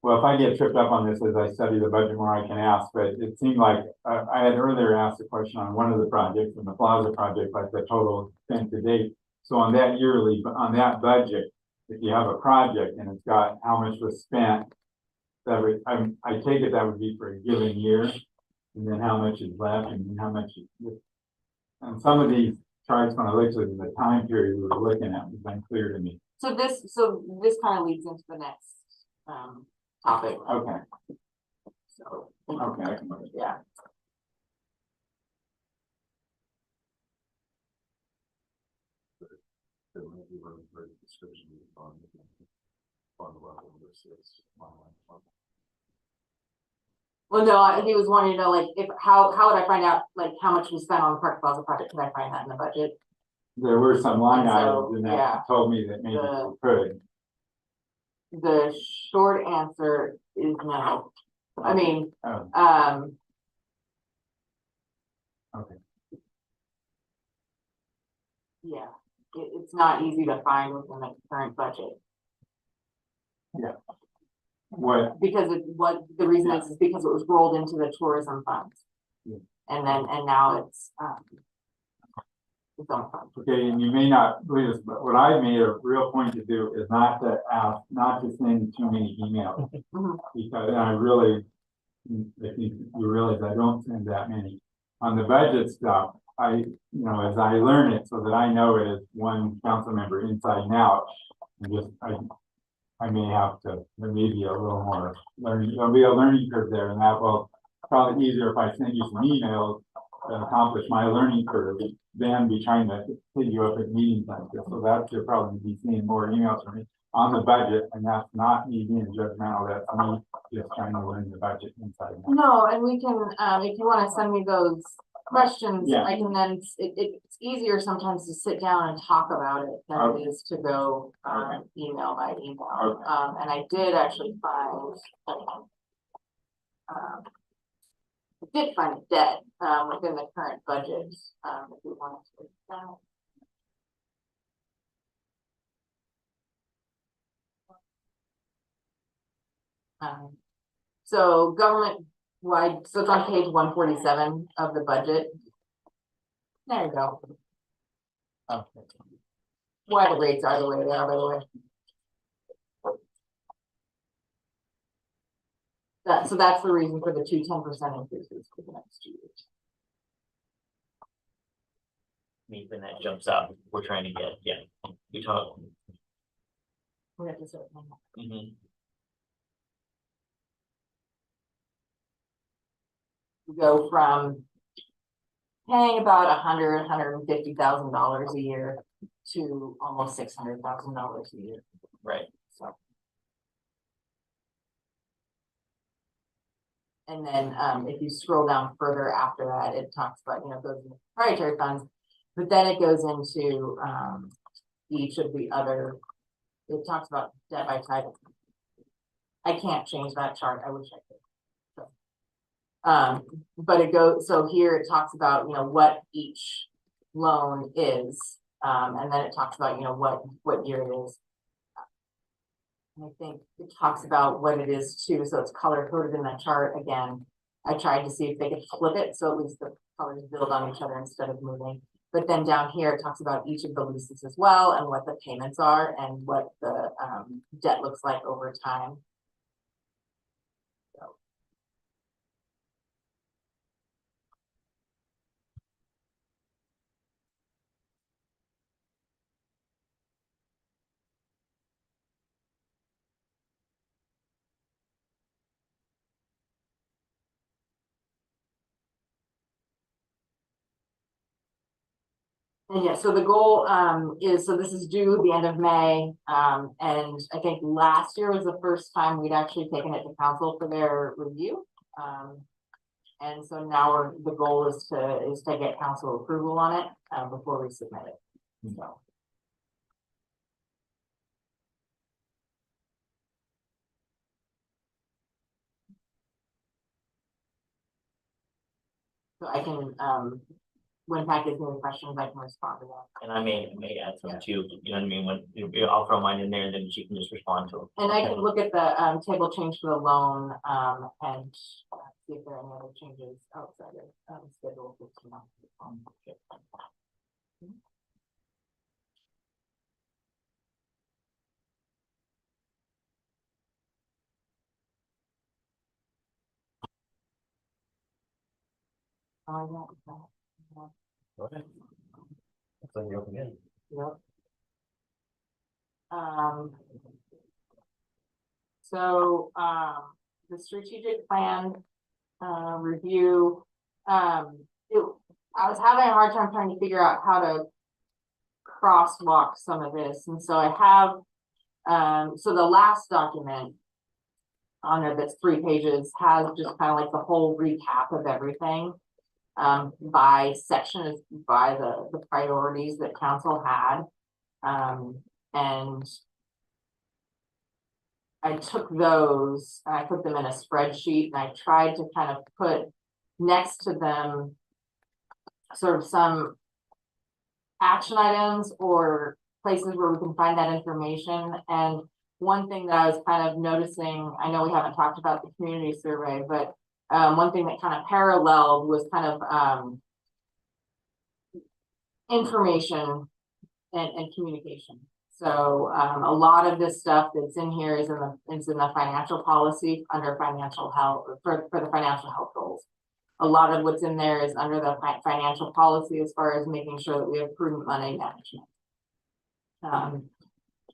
Well, if I get tripped up on this as I study the budget more, I can ask, but it seemed like, I had earlier asked a question on one of the projects, and the Plaza project, like the total spent to date. So on that yearly, on that budget, if you have a project and it's got how much was spent, that would, I take it that would be for a given year. And then how much is left and then how much is, and some of these charts, when I looked at the time period we were looking at, was unclear to me.
so this kind of leads into the next, topic.
Okay,
So,
okay, I can look at
yeah.
There might be room for a description on the level versus online.
Well, no, he was wanting to know, like, how would I find out, like, how much we spent on the Park Plaza project? Could I find that in the budget?
There were some line
So,
items in that
yeah.
told me that maybe we could.
The short answer is no. I mean,
Oh, okay,
yeah, it's not easy to find within the current budget.
what,
Because the reason is because it was rolled into the tourism funds.
Yeah.
And now it's its own fund.
okay, and you may not believe this, but what I made a real point to do is not to send too many emails.
Mhm.
Because I really, I think you realize I don't send that many. On the budget stuff, as I learn it so that I know it as one council member inside and out. I may have to, there may be a little more learning, there'll be a learning curve there, and that will probably easier if I send you some emails to accomplish my learning curve than be trying to pick you up at meetings like this. So that you'll probably be seeing more emails from me on the budget, and that's not me being judgmental, that's me just trying to learn the budget inside and out.
No, and we can, if you wanna send me those questions,
Yeah.
I can then, it's easier sometimes to sit down and talk about it than
Okay.
it is to go,
Okay.
email by email.
Okay.
And I did actually find, I did find a debt, within the current budget, if we wanted to look at that. So government wide, so it's on page 147 of the budget. There you go.
Okay.
Why the rates are the way they are, by the way. So that's the reason for the 10% increases for the next 2 years.
When that jumps up, we're trying to get, we talk.
We have to start paying that.
Mhm.
go from paying about $150,000 a year to almost $600,000 a year.
Right.
So. And then, if you scroll down further after that, it talks about, goes into proprietary funds, but then it goes into, each of the other, it talks about debt by type. I can't change that chart. I wish I could. But it goes, so here it talks about, what each loan is. And then it talks about, what year it is. And I think it talks about what it is too, so it's color coded in that chart again. I tried to see if they could flip it, so at least the colors build on each other instead of moving. But then down here, it talks about each of the leases as well, and what the payments are, and what the debt looks like over time. And yeah, so the goal is, so this is due the end of May. And I think last year was the first time we'd actually taken it to council for their review. And so now the goal is to get council approval on it before we submit it. So. So I can, when Pat gives me any questions, I can respond to that.
And I may add some too, you know what I mean, when, I'll throw mine in there and then she can just respond to them.
And I can look at the table change for the loan and see if there are any other changes outside of schedule 15. Oh, yeah.
Okay. That's when you're open again.
Yep. So the strategic plan review, I was having a hard time trying to figure out how to crosswalk some of this, and so I have so the last document on there that's 3 pages has just kind of like the whole recap of everything by section, by the priorities that council had. And I took those and I put them in a spreadsheet, and I tried to kind of put next to them sort of some action items or places where we can find that information. And one thing that I was kind of noticing, I know we haven't talked about the community survey, but one thing that kind of paralleled was kind of information and communication. So a lot of this stuff that's in here is in the financial policy under financial health for the financial health goals. A lot of what's in there is under the financial policy as far as making sure that we have prudent money management.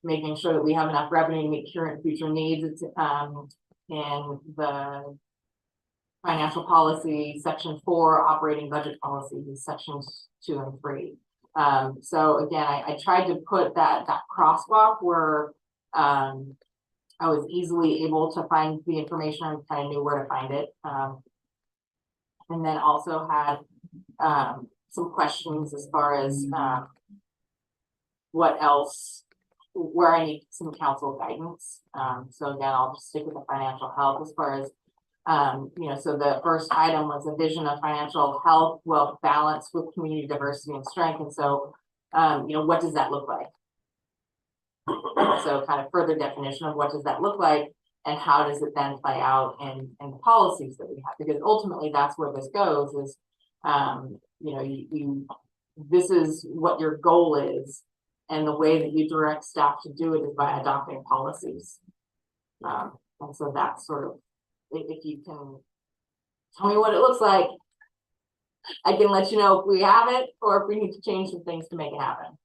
Making sure that we have enough revenue to meet current and future needs. It's in the financial policy, section 4, operating budget policies, sections 2 and 3. So again, I tried to put that crosswalk where I was easily able to find the information and kind of knew where to find it. And then also had some questions as far as what else, where I need some council guidance. So again, I'll just stick with the financial health as far as so the first item was a vision of financial health, wealth balance with community diversity and strength. And so, what does that look like? So kind of further definition of what does that look like and how does it then play out in the policies that we have? Because ultimately that's where this goes is, this is what your goal is. And the way that you direct staff to do it is by adopting policies. And so that's sort of, if you can tell me what it looks like, I can let you know if we have it or if we need to change some things to make it happen.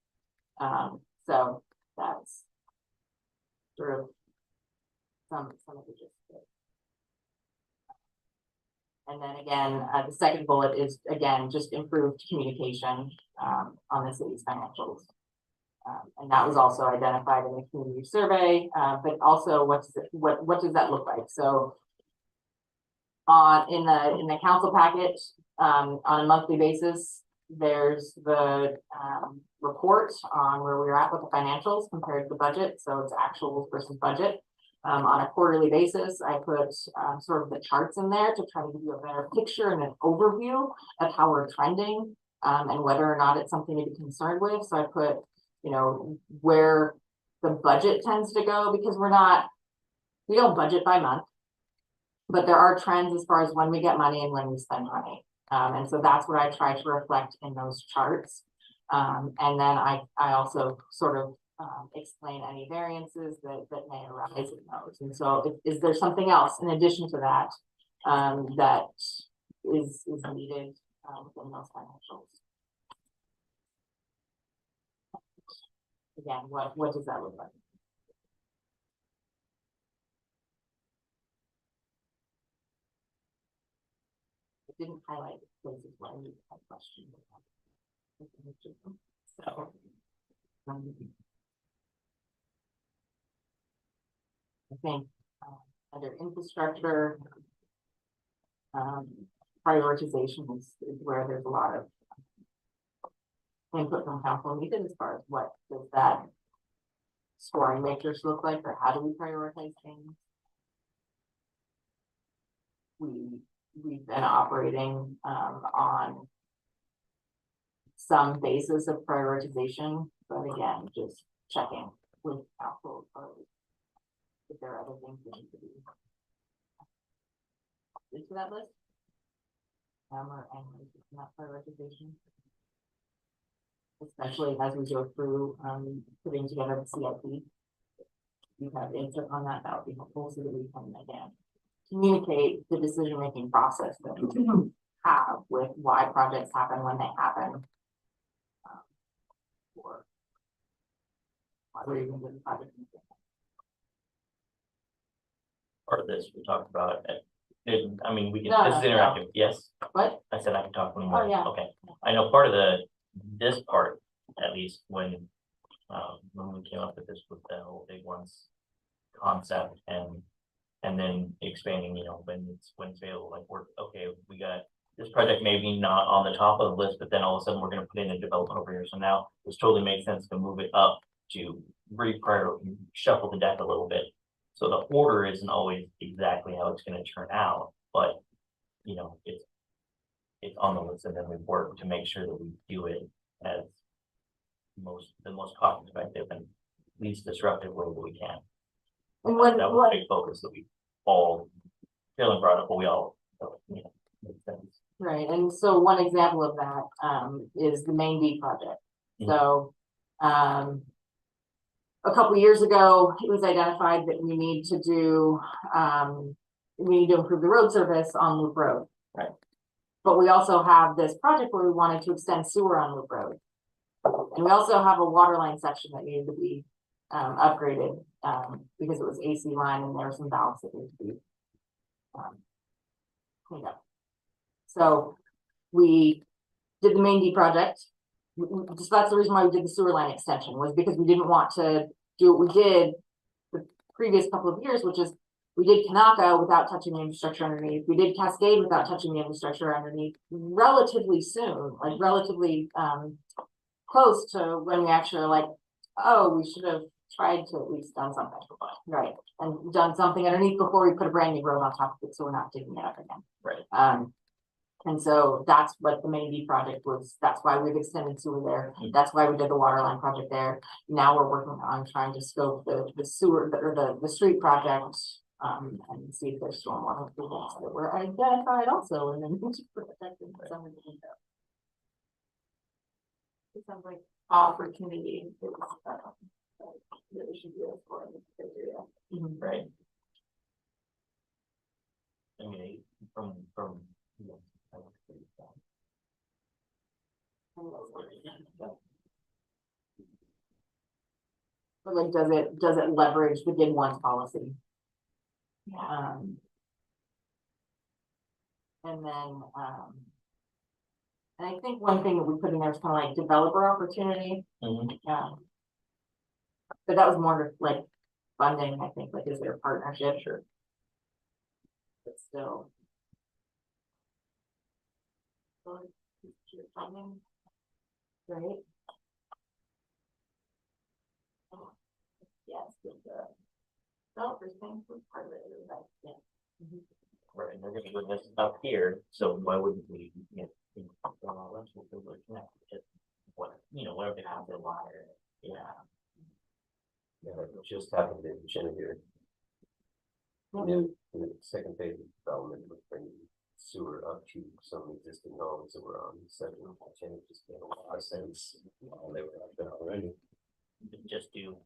So that's sort of some of the gist of it. And then again, the second bullet is again, just improved communication, on the city's financials. And that was also identified in the community survey, but also what does that look like? So in the council packet, on a monthly basis, there's the report on where we're at with the financials compared to the budget. So it's actuals versus budget. On a quarterly basis, I put sort of the charts in there to try to give you a better picture and an overview of how we're trending, and whether or not it's something to be concerned with. So I put, you know, where the budget tends to go, because we don't budget by month, but there are trends as far as when we get money and when we spend money. And so that's what I try to reflect in those charts. And then I also sort of explain any variances that may arise in those. And so is there something else in addition to that that is needed within those financials? Again, what does that look like? I didn't highlight places where I need to have questions. So, I think under infrastructure, prioritization is where there's a lot of input from council needed as far as what does that scoring matrix look like, or how do we prioritize things? We've been operating on some basis of prioritization, but again, just checking with council if there are other things that need to be into that list. Or not prioritization. Especially as we go through putting together the CIP. You have input on that, that would be helpful so that we can again communicate the decision-making process that we have with why projects happen when they happen. Or why we're even doing projects.
Part of this we talked about. I mean, we can,
No,
this is
no,
interactive, yes?
What?
I said I can talk anymore.
Oh, yeah.
Okay, I know part of this part, at least when we came up with this with the whole big ones concept and then expanding, you know, when it's available, like we got this project maybe not on the top of the list, but then all of a sudden we're gonna put in a development over here. So now this totally makes sense to move it up to shuffle the deck a little bit. So the order isn't always exactly how it's gonna turn out, but you know, it's on the list, and then we work to make sure that we do it as the most cost effective and least disruptive way that we can.
And
That was a big focus that we all feeling brought up, but we all, you know, makes sense.
Right, and so one example of that is the Main D project. So a couple of years ago, it was identified that we need to improve the road service on Loop Road.
Right.
But we also have this project where we wanted to extend sewer on Loop Road. And we also have a water line section that needed to be upgraded because it was AC line and there were some valves that needed to be cleaned up. So we did the Main D project. Just that's the reason why we did the sewer line extension, was because we didn't want to do what we did the previous couple of years, which is we did Kanaka without touching the infrastructure underneath. We did Cascade without touching the infrastructure underneath relatively soon, like relatively close to when we actually are like, oh, we should have tried to at least done something, right? And done something underneath before we put a brand new road on top of it, so we're not digging it up again.
Right.
And so that's what the Main D project was. That's why we've extended sewer there. That's why we did the water line project there. Now we're working on trying to scope the sewer or the street project and see if there's stormwater improvements that were identified also, and then protecting some of the. It sounds like opportunity is that we should do for this area.
Right. I mean, from you know,
But like, does it leverage the GID 1 policy? And then, and I think one thing that we put in there is kind of like developer opportunity,
Mhm.
but that was more like funding, I think, like, is there a partnership? Sure. But still. Funding, right? Yes, with the developers thing was part of it, right? Yeah.
Right, and they're gonna do this up here, so why wouldn't we, well, let's move over to that, just what, whatever they have their water, yeah.
Yeah, it just happened in Genevieve. The second phase of development would bring sewer up to some existing homes that were on the second, and it just made a lot of sense. They were out there already.
Just do,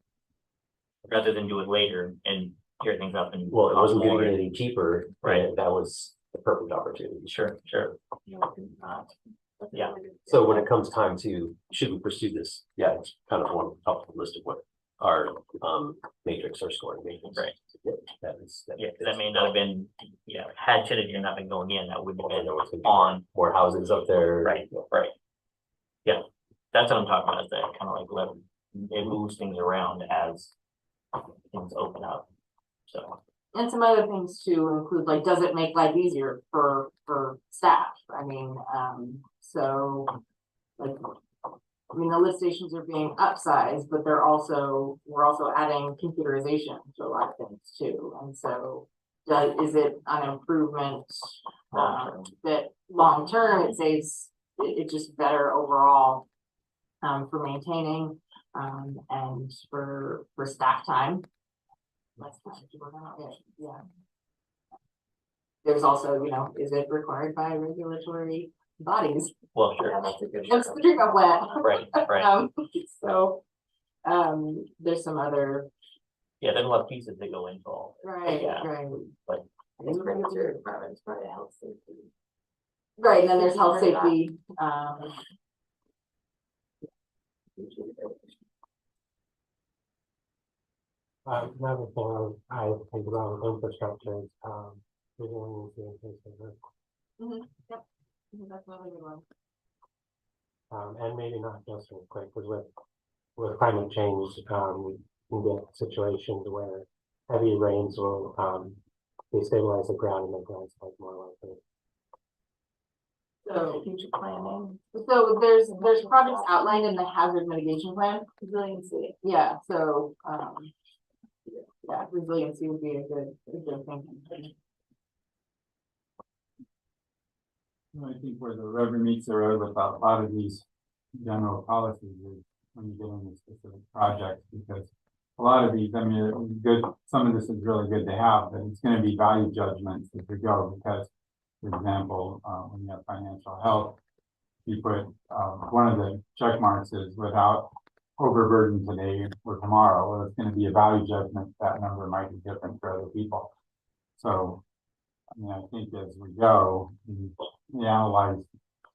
rather than do it later and tear things up and.
Well, it wasn't gonna get any cheaper,
Right.
and that was the perfect opportunity.
Sure. Yeah.
So when it comes time to, should we pursue this? Yeah, it's kind of one top of the list of what our matrix, our scoring matrix.
Right.
That is.
Yeah, that may not have been, should have not been going in, that would have
I
been
know it's gonna be
on,
more houses up there.
right. Yeah, that's what I'm talking about, is that kind of like, it moves things around as things open up, so.
And some other things to include, like, does it make life easier for staff? I mean, so, like, I mean, the lift stations are being upsized, but we're also adding computerization to a lot of things too. And so, is it an improvement, that long term, it saves, it's just better overall, for maintaining, and for staff time. Less time to work on it, yeah. There's also, is it required by regulatory bodies?
Well, sure.
Yeah, that's a good. It's the drink of wet.
Right.
So, there's some other.
Yeah, there's a lot of pieces that go into all.
Right,
Yeah.
right.
But-
I think regulatory department is probably health safety. Right, and then there's health safety,
Another thing I think about with infrastructure is, resiliency in case of earthquake.
Yep, that's another good one.
And maybe not just earthquake, because with climate change, we can get situations where heavy rains will, destabilize the ground and make landslides more likely.
So future planning. So there's projects outlined in the hazard mitigation plan. Resiliency. Yeah, so, yeah, resiliency would be a good thing.
I think where the rubber meets the road with a lot of these general policies is when you get into specific projects, because a lot of these, I mean, it's good, some of this is really good to have, but it's gonna be value judgments as we go, because, for example, when you have financial health, you put, one of the check marks is without overburden today or tomorrow. Well, it's gonna be a value judgment, that number might be different for other people. So, I mean, I think as we go, we analyze,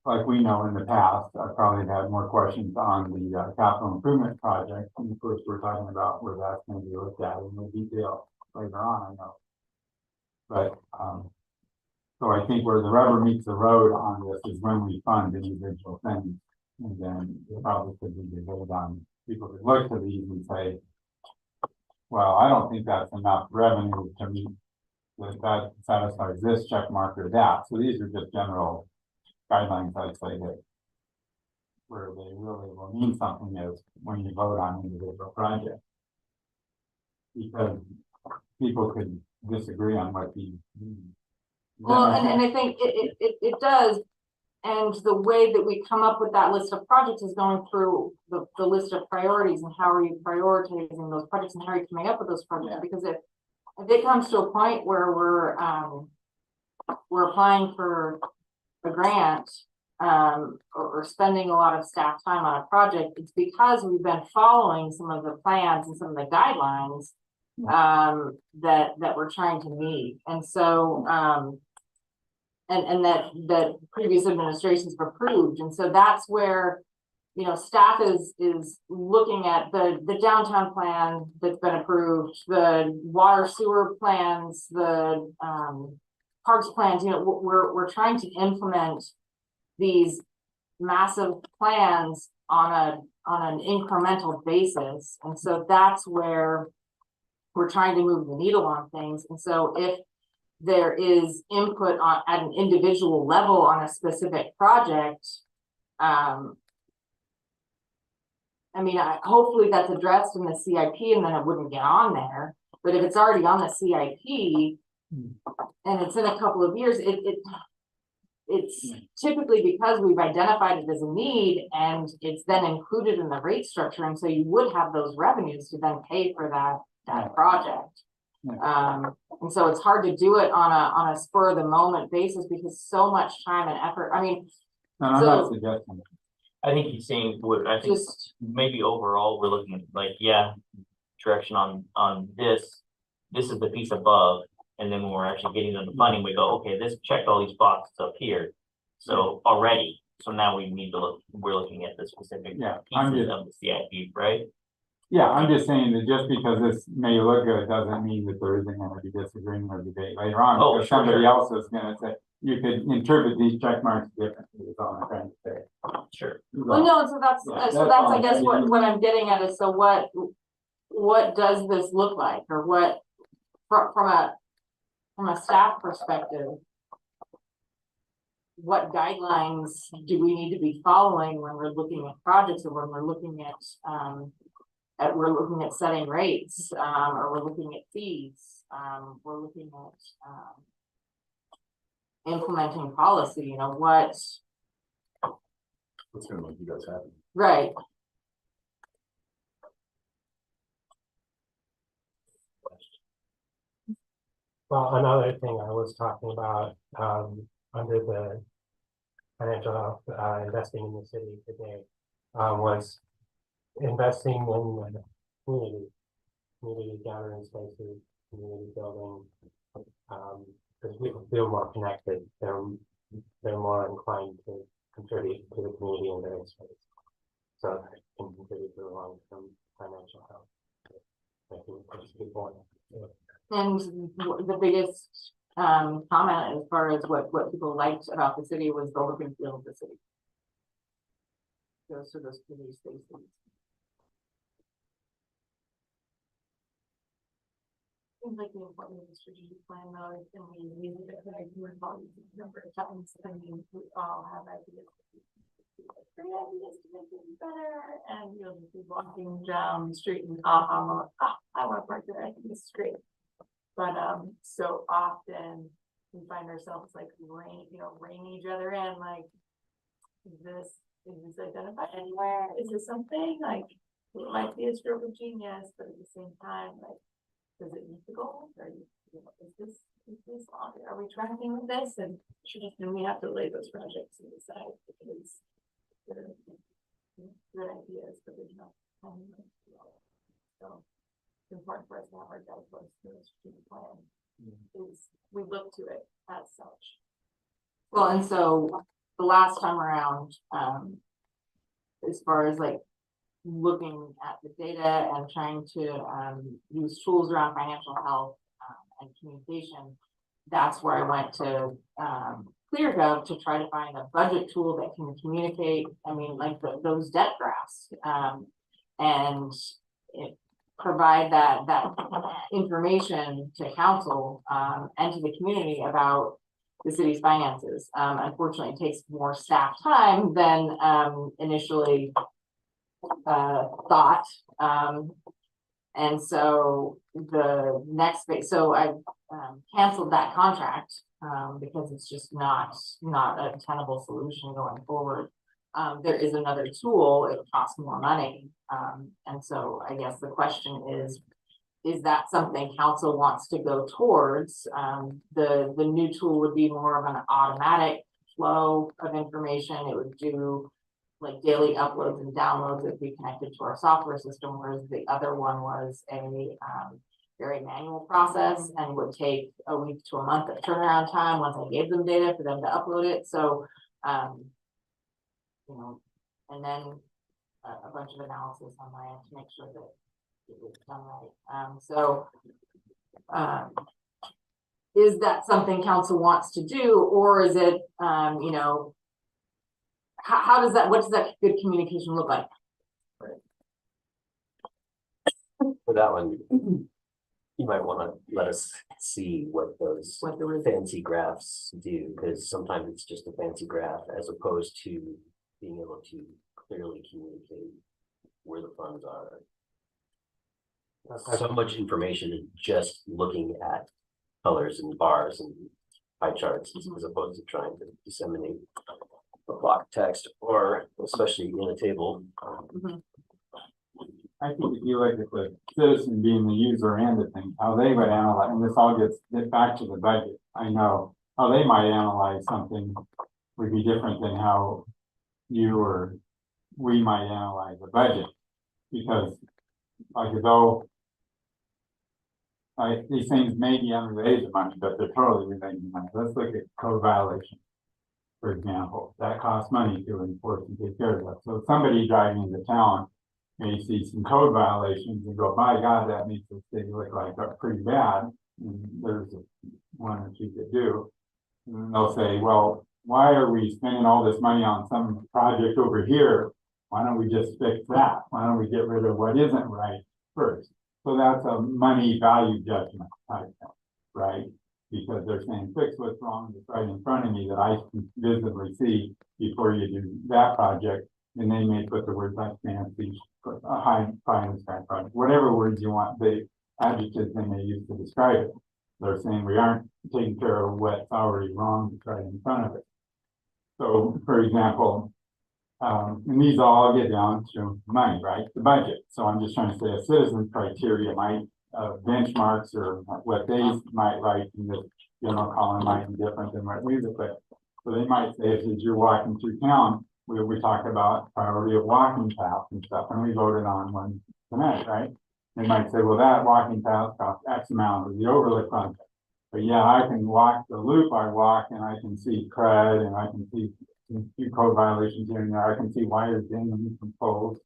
like we know in the past, I probably had more questions on the capital improvement project. And of course, we're talking about where that's going to be looked at in more detail later on, I know. But, so I think where the rubber meets the road on this is when we fund individual things. And then it probably could be debated on, people could look to these and say, well, I don't think that's enough revenue to meet that satisfies this check mark or that. So these are just general guidelines, I'd say, that where they really will mean something is when you vote on individual projects. Because people could disagree on what these mean.
Well, and I think it does. And the way that we come up with that list of projects is going through the list of priorities and how are you prioritizing those projects and how are you coming up with those projects? Yeah. Because if it comes to a point where we're applying for a grant, or spending a lot of staff time on a project, it's because we've been following some of the plans and some of the guidelines, that we're trying to meet. And so, and that previous administrations have approved. And so that's where, staff is looking at the downtown plan that's been approved, the water sewer plans, the parks plans, you know, we're trying to implement these massive plans on an incremental basis. And so that's where we're trying to move the needle on things. And so if there is input on at an individual level on a specific project, I mean, hopefully that's addressed in the CIP and then it wouldn't get on there. But if it's already on the CIP and it's in a couple of years, it's typically because we've identified it as a need and it's then included in the rate structure. And so you would have those revenues to then pay for that project. And so it's hard to do it on a spur of the moment basis because so much time and effort. I mean,
And I'm not suggesting.
I think he's saying, I think
just
maybe overall, we're looking at like, yeah, direction on this. This is the piece above, and then when we're actually getting to the funding, we go, okay, this checked all these boxes up here. So already, so now we need to look, we're looking at the specific pieces of the CIP, right?
Yeah, I'm just saying that just because this may look good, doesn't mean that there isn't gonna be disagreement or debate later on.
Oh,
Because
sure,
somebody else is gonna say, you could interpret these check marks differently, is all I'm trying to say.
Sure.
well, no, so that's
all.
I guess what I'm getting at is, so what does this look like, or what from a staff perspective, what guidelines do we need to be following when we're looking at projects, or when we're looking at setting rates, or we're looking at fees, we're looking at implementing policy, you know, what's
gonna make you guys happy?
right.
Well, another thing I was talking about, under the financial health, investing in the city today, was investing in the community gathering spaces, community building. Because people feel more connected, they're more inclined to contribute to the community in their space. So that can contribute to the long-term financial health. I think most people.
And the biggest comment as far as what people liked about the city was the look and feel of the city. Those are those community spaces. Seems like the important of the strategic plan though, and we use it as a number of times. I mean, we all have ideas. Great ideas to make things better, and you'll just be walking down the street and I want to park there. I think this is great. But so often we find ourselves like reining each other in, like, is this identified anywhere? Is this something like it might be a stroke of genius, but at the same time, like, does it meet the goals? Or is this are we tracking with this? And we have to lay those projects to the side because they're good ideas, but there's no time. So it's important for us to have our guidelines to the strategic plan. Is we look to it as such. Well, and so the last time around, as far as like looking at the data and trying to use tools around financial health and communication, that's where I went to ClearGov to try to find a budget tool that can communicate. I mean, like those debt graphs, and provide that information to council and to the community about the city's finances. Unfortunately, it takes more staff time than initially thought. And so the next phase, so I canceled that contract because it's just not a tenable solution going forward. There is another tool, it costs more money. And so I guess the question is that something council wants to go towards? The new tool would be more of an automatic flow of information. It would do like daily uploads and downloads. It would be connected to our software system, whereas the other one was a very manual process and would take a week to a month of turnaround time once I gave them data for them to upload it. So and then a bunch of analysis on my end to make sure that it was done right. is that something council wants to do, or is it, you know, how does that, what does that good communication look like?
For that one, you might wanna let us see what those
What the results,
fancy graphs do, because sometimes it's just a fancy graph as opposed to being able to clearly communicate where the funds are. So much information in just looking at colors and bars and pie charts as opposed to trying to disseminate a block text or especially in a table.
I think if you look at the citizen being the user and the thing, how they would analyze, and this all get back to the budget. I know how they might analyze something would be different than how you or we might analyze a budget. Because like though these things may be unrelated to money, but they're totally related to money. Let's look at code violation. For example, that costs money to enforce and take care of that. So somebody driving into town may see some code violations and go, my God, that makes the city look like pretty bad. And there's one or two that do. And then they'll say, well, why are we spending all this money on some project over here? Why don't we just fix that? Why don't we get rid of what isn't right first? So that's a money value judgment type thing, right? Because they're saying, fix what's wrong that's right in front of me that I can visibly see before you do that project. And they may put the words like fancy, a high pie in the sky project, whatever words you want, the adjectives they may use to describe it. They're saying we aren't taking care of what's already wrong that's right in front of it. So, for example, and these all get down to money, right? The budget. So I'm just trying to say a citizen's criteria might benchmarks or what they might write in the general column might be different than what we would put. So they might say, as you're walking through town, we talked about priority of walking paths and stuff, and we voted on one tonight, right? They might say, well, that walking path costs X amount of the overlay project. But yeah, I can walk the loop I walk and I can see crud and I can see a few code violations here and there. I can see wires dangling from poles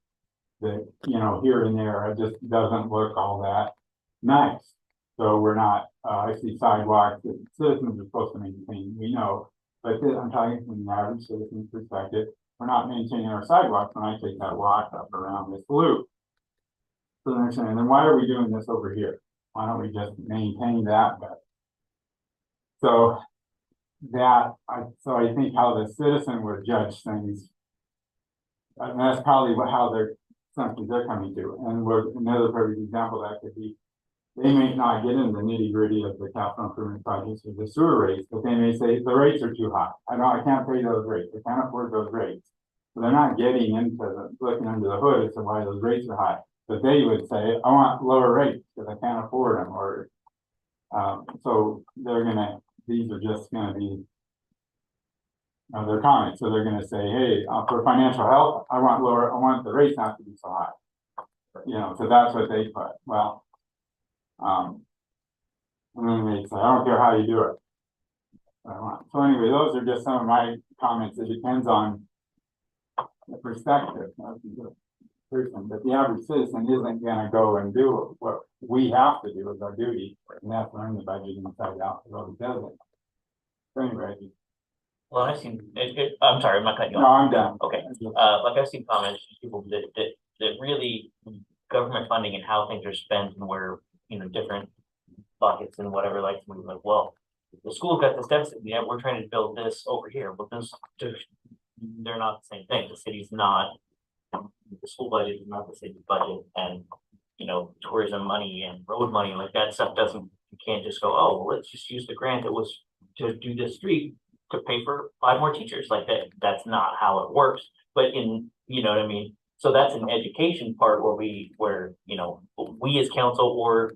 that, you know, here and there, it just doesn't look all that nice. So we're not, I see sidewalks that citizens are supposed to maintain, we know, but I'm talking from the average citizen's perspective, we're not maintaining our sidewalks when I take that walk up around this loop. So they're saying, then why are we doing this over here? Why don't we just maintain that better? So that, I think how the citizen would judge things, and that's probably how they're coming to. And another perfect example that could be, they may not get into the nitty gritty of the capital improvement projects or the sewer rates, but they may say the rates are too high. I can't pay those rates. I can't afford those rates. So they're not getting into looking under the hood as to why those rates are high. But they would say, I want lower rates because I can't afford them. Or so these are just gonna be their comments. So they're gonna say, hey, for financial help, I want the rates not to be so high. You know, so that's what they put. Well, and then they say, I don't care how you do it. So anyway, those are just some of my comments. It depends on the perspective of the person, but the average citizen isn't gonna go and do what we have to do as our duty, and that's learn the budget inside out. Well, it doesn't. So anyway,
Well, I've seen, I'm sorry, I'm not cutting you
no,
off.
I'm done.
Okay, like I've seen comments, from people that really government funding and how things are spent and where, you know, different buckets and whatever, like, well, the school got this deficit, yeah, we're trying to build this over here, but they're not the same thing. The city's not, the school budget is not the city's budget, and, you know, tourism money and road money, like that stuff doesn't, you can't just go, oh, well, let's just use the grant that was to do this street to pay for 5 more teachers. Like that's not how it works. But you know what I mean? So that's an education part where, you know, we as council or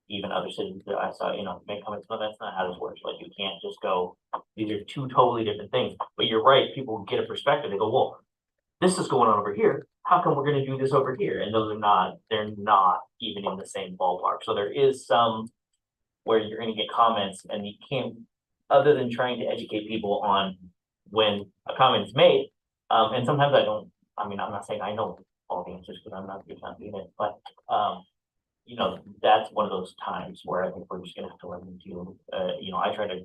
even other cities that I saw, you know, make comments, no, that's not how this works. Like you can't just go, these are 2 totally different things. But you're right, people get a perspective, they go, well, this is going on over here. How come we're gonna do this over here? And they're not even in the same ballpark. So there is some where you're gonna get comments and you can't, other than trying to educate people on when a comment is made. And sometimes I'm not saying I know all the answers because I'm not good at it, but you know, that's one of those times where I think we're just gonna have to learn to deal, you know, I try to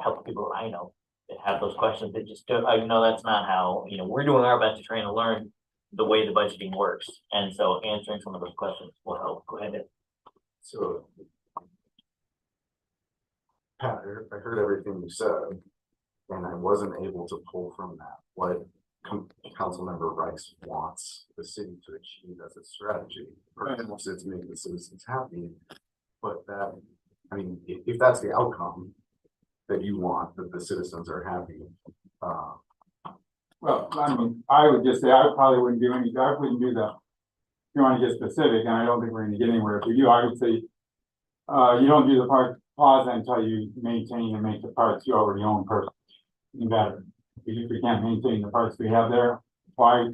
help people I know that have those questions that just don't, I know that's not how, you know, we're doing our best to try and learn the way the budgeting works. And so answering some of those questions will help. Go ahead.
So. Pat, I heard everything you said, and I wasn't able to pull from that what Councilmember Rice wants the city to achieve as a strategy. Perhaps it's make the citizens happy, but that, I mean, if that's the outcome that you want, that the citizens are happy,
Well, I mean, I would just say, I probably wouldn't do any, I wouldn't do that. If you wanna get specific, and I don't think we're gonna get anywhere, if we do, I would say, you don't do the park plaza until you maintain and make the parks you already own first. You better, if we can't maintain the parks we have there, why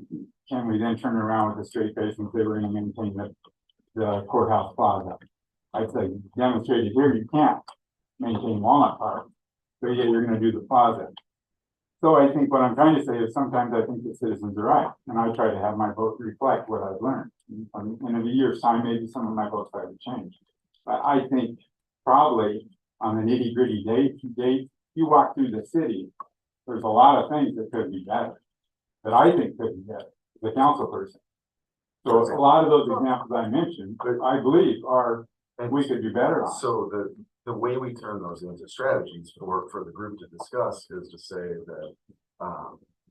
can we then turn around with a straight face and say we're gonna maintain the courthouse plaza? I'd say demonstrated here, you can't maintain Walnut Park, but yet you're gonna do the plaza. So I think what I'm trying to say is sometimes I think the citizens are right, and I try to have my vote reflect what I've learned. And in a year's time, maybe some of my votes have to change. But I think probably on the nitty gritty day, you walk through the city, there's a lot of things that could be better, that I think could be better, the council person. So a lot of those examples I mentioned, I believe are, we could do better on.
so the way we turn those into strategies for the group to discuss is to say that,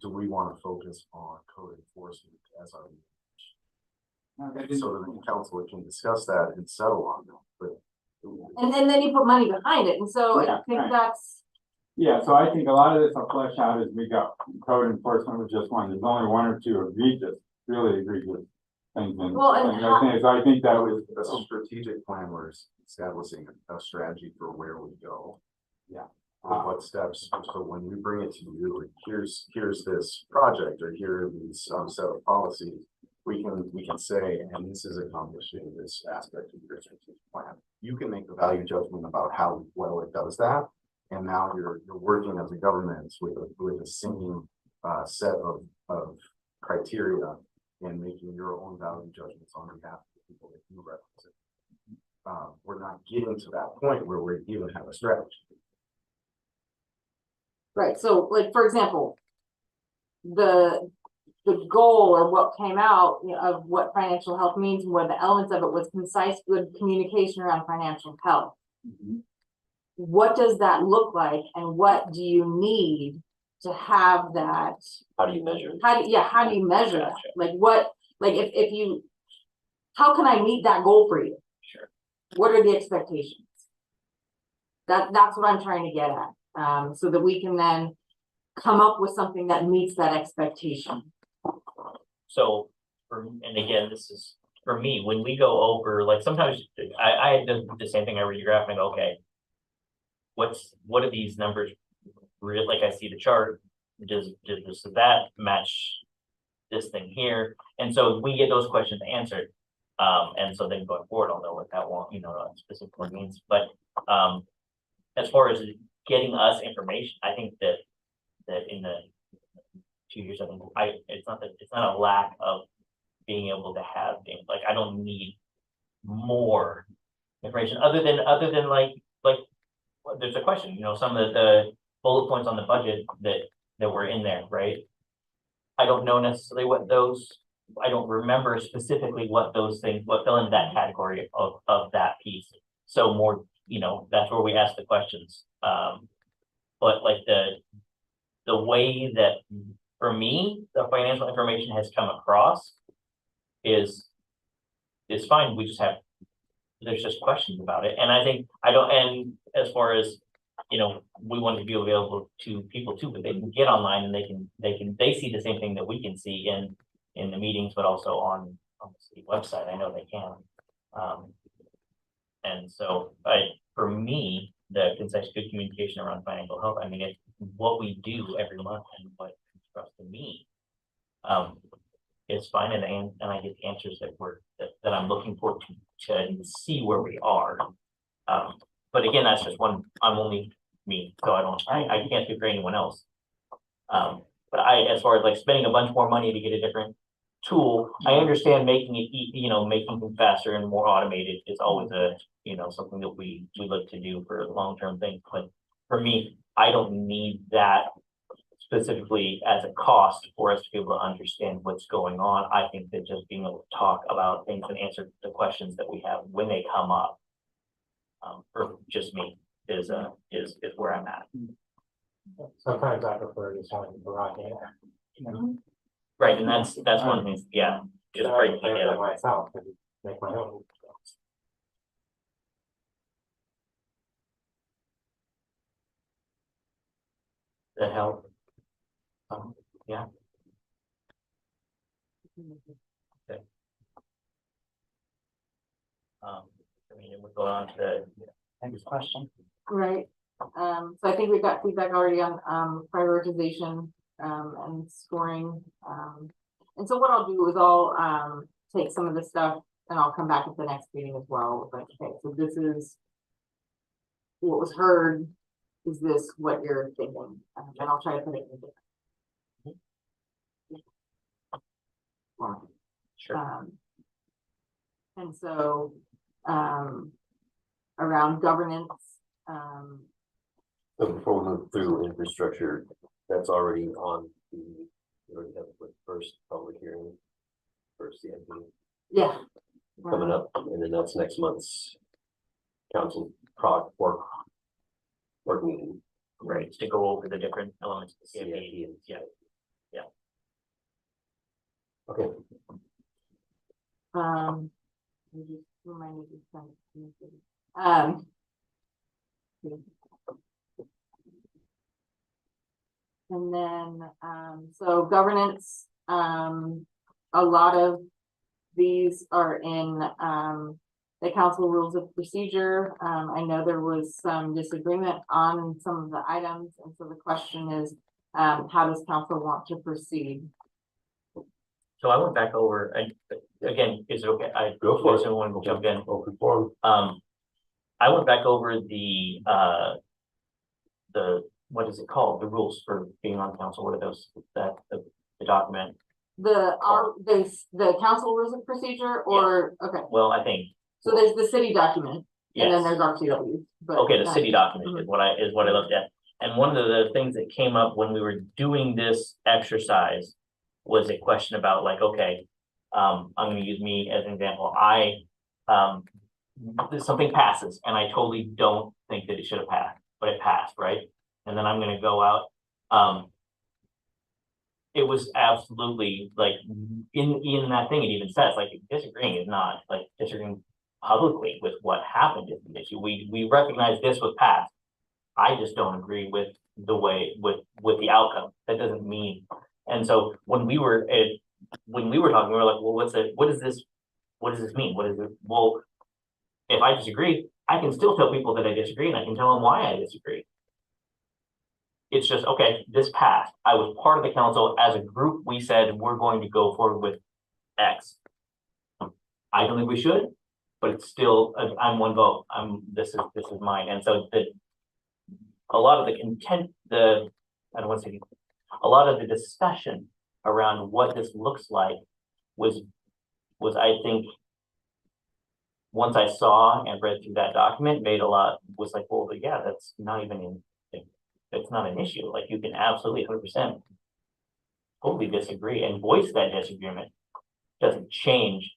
do we want to focus on code enforcement as our, so that the council can discuss that and settle on that, but.
And then you put money behind it, and so I
Yeah,
think
right.
that's,
Yeah, so I think a lot of this will flesh out as we go. Code enforcement was just one, there's only one or two egregious, really egregious things.
Well, and
I think that was,
A strategic plan where it's establishing a strategy for where we go.
Yeah.
What steps, so when we bring it to you, here's this project, or here are these set of policies. We can say, and this is accomplishing this aspect of your strategic plan. You can make the value judgment about how well it does that. And now you're working as a government with the same set of criteria and making your own value judgments on behalf of the people that you represent. We're not getting to that point where we even have a strategy.
right, so like, for example, the goal or what came out, you know, of what financial health means and what the elements of it was concise, good communication around financial health. What does that look like, and what do you need to have that?
How do you measure?
How do you measure that? Like what, like if you, how can I meet that goal for you?
Sure.
What are the expectations? That's what I'm trying to get at, so that we can then come up with something that meets that expectation.
So, and again, this is for me, when we go over, like sometimes I do the same thing. I read your graph and I go, okay, what are these numbers? Real, like I see the chart, does that match this thing here? And so we get those questions answered. And so then going forward, I'll know what that one, you know, specifically means. But as far as getting us information, I think that in the 2 years, I think it's not a lack of being able to have things. Like I don't need more information other than like there's a question, you know, some of the bullet points on the budget that were in there, right? I don't know necessarily what those, I don't remember specifically what those things, what fell into that category of that piece. So more, you know, that's where we ask the questions. But like the way that, for me, the financial information has come across is fine. We just have, there's just questions about it. And I think and as far as, you know, we want to be available to people too, but they can get online and they see the same thing that we can see in the meetings, but also on the city website. I know they can. And so for me, the concise good communication around financial health, I mean, it's what we do every month and what comes to me. It's fine, and I get the answers that I'm looking for to see where we are. But again, that's just one. I'm only me, so I can't speak for anyone else. But as far as like spending a bunch more money to get a different tool. I understand making it, making things faster and more automated is always something that we look to do for long-term things. But for me, I don't need that specifically as a cost for us to be able to understand what's going on. I think that just being able to talk about things and answer the questions that we have when they come up, for just me is where I'm at.
Sometimes I prefer just having the raw data.
Right, and that's one of the things, yeah, just
So I
breaking it
can
down.
myself and make my own.
That help. Yeah. Okay. We're going on to the next question.
Right, so I think we've got feedback already on, prioritization, and scoring. And so what I'll do is I'll, take some of this stuff and I'll come back at the next meeting as well. Like, okay, so this is what was heard. Is this what you're thinking? And I'll try to put it in.
Sure.
And so, around governance,
So before we move through infrastructure, that's already on the, we already have the first public hearing, first CMP
yeah.
coming up, and then that's next month's council work meeting.
Right, to go over the different elements of the CFP.
CFP and-
Yeah.
Okay,
You just remind me to send it to you. And then, so governance, a lot of these are in, the council rules of procedure. I know there was some disagreement on some of the items, and so the question is, how does council want to proceed?
So I went back over, and again, is it okay? I
Go for it.
Someone will jump in.
open forum.
I went back over the, what is it called? The rules for being on council. What are those, the document?
The council rules of procedure, or, okay,
Well, I think,
so there's the city document, and then
yes.
there's RTW. But
Okay, the city document is what I looked at. And one of the things that came up when we were doing this exercise was a question about like, okay, I'm gonna use me as an example. Something passes and I totally don't think that it should have passed, but it passed, right? And then I'm gonna go out. It was absolutely like in that thing, it even says like disagreeing is not like disagreeing publicly with what happened is the issue. We recognize this was passed. I just don't agree with the way with the outcome. That doesn't mean. And so when we were talking, we were like, well, what does this mean? What is it? Well, if I disagree, I can still tell people that I disagree and I can tell them why I disagree. It's just, okay, this passed. I was part of the council. As a group, we said we're going to go forward with X. I don't think we should, but it's still, I'm one vote. This is mine. And so a lot of the content, I don't want to say, a lot of the discussion around what this looks like was I think, once I saw and read through that document, was like, well, yeah, that's not even it's not an issue. Like you can absolutely 100% totally disagree and voice that disagreement. Doesn't change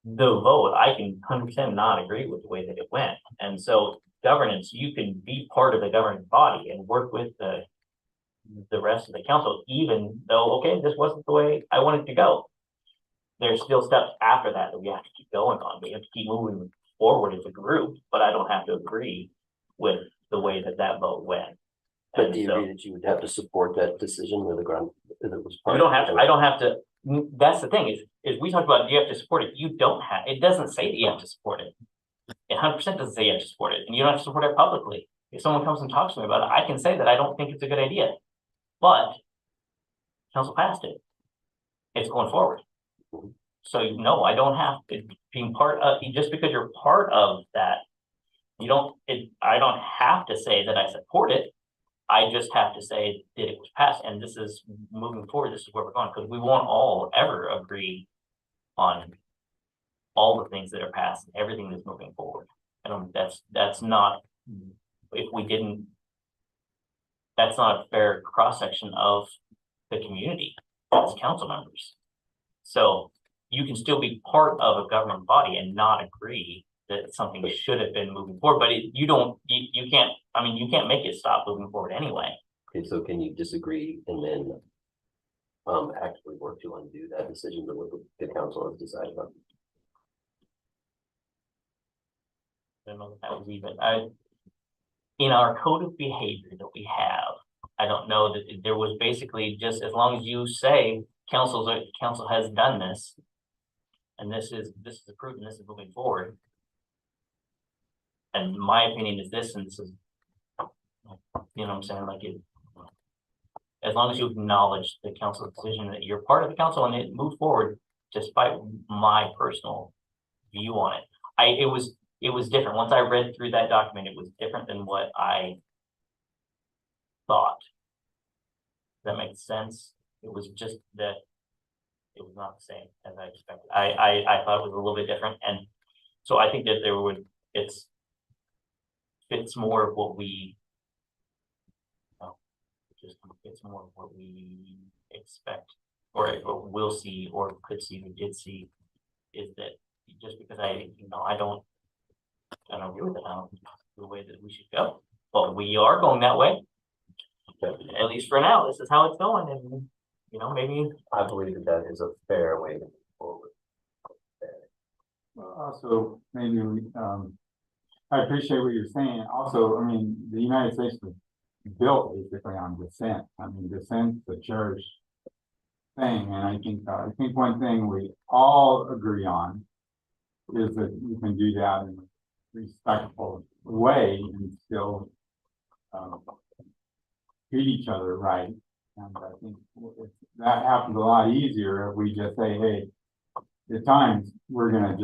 the vote. I can 100% not agree with the way that it went. And so governance, you can be part of the governing body and work with the rest of the council, even though, okay, this wasn't the way I wanted to go. There's still steps after that we have to keep going on. We have to keep moving forward as a group, but I don't have to agree with the way that vote went.
But do you agree that you would have to support that decision with the ground? If it was part
you don't have to, I don't have to. That's the thing is we talked about, do you have to support it? You don't have, it doesn't say that you have to support it. It 100% doesn't say you have to support it, and you don't have to support it publicly. If someone comes and talks to me about it, I can say that I don't think it's a good idea, but council passed it. It's going forward. So no, I don't have to being part of, just because you're part of that, I don't have to say that I support it. I just have to say that it was passed, and this is moving forward, this is where we're going, because we won't all ever agree on all the things that are passed, and everything that's moving forward. And that's not, if we didn't, that's not a fair cross-section of the community as council members. So you can still be part of a government body and not agree that something should have been moving forward, but you can't, I mean, you can't make it stop moving forward anyway.
Okay, so can you disagree and then actually work to undo that decision that the council has decided on?
I don't know if that was even, in our code of behavior that we have, I don't know that there was basically just, as long as you say council has done this, and this is approved and this is moving forward. And my opinion is this, and this is, you know what I'm saying, like it, as long as you acknowledge the council's decision that you're part of the council and it moved forward, despite my personal view on it. It was different. Once I read through that document, it was different than what I thought. Does that make sense? It was just that it was not the same as I expected. I thought it was a little bit different. And so I think that fits more of what we, just fits more of what we expect or will see or could see or did see, is that just because I don't agree with it, I don't think it's the way that we should go, but we are going that way. At least for now, this is how it's going, and maybe
I believe that is a fair way to move forward.
Also, maybe I appreciate what you're saying. Also, I mean, the United States was built basically on dissent. I mean, dissent's a cherished thing, and I think one thing we all agree on is that you can do that in a respectful way and still treat each other right. And I think that happens a lot easier if we just say, hey, at times we're gonna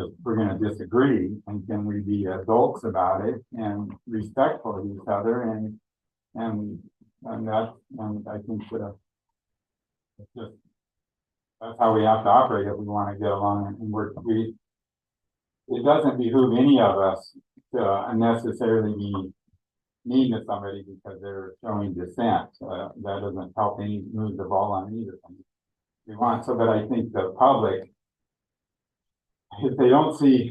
disagree, and can we be adults about it and respectful of each other, and I think that's how we have to operate if we want to get along and work. It doesn't behoove any of us to unnecessarily be mean to somebody because they're showing dissent. That doesn't help move the ball on either thing. We want so that I think the public, if they don't see,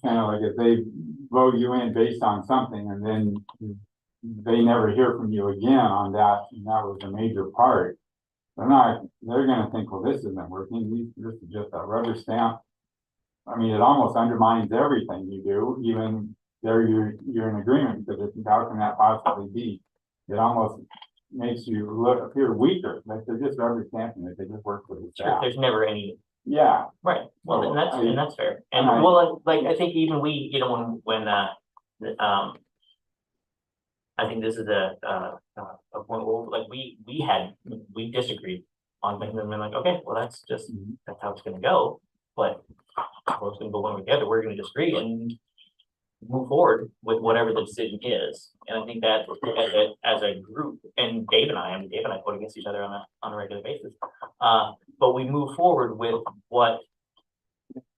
kind of like if they vote you in based on something and then they never hear from you again on that, and that was a major part, they're gonna think, well, this isn't working. This is just a rubber stamp. I mean, it almost undermines everything you do, even there you're in agreement, because how can that possibly be? It almost makes you appear weaker, like they're just rubber stamping it, they just work with the staff.
there's never any.
Yeah.
Right. Well,
So
and that's fair. And
I-
well, like I think even we, when I think this is a point where like we disagreed on things and been like, okay, well that's how it's gonna go. But we're gonna go one together, we're gonna disagree and move forward with whatever the decision is. And I think that as a group, and Dave and I quote against each other on a regular basis. But we move forward with what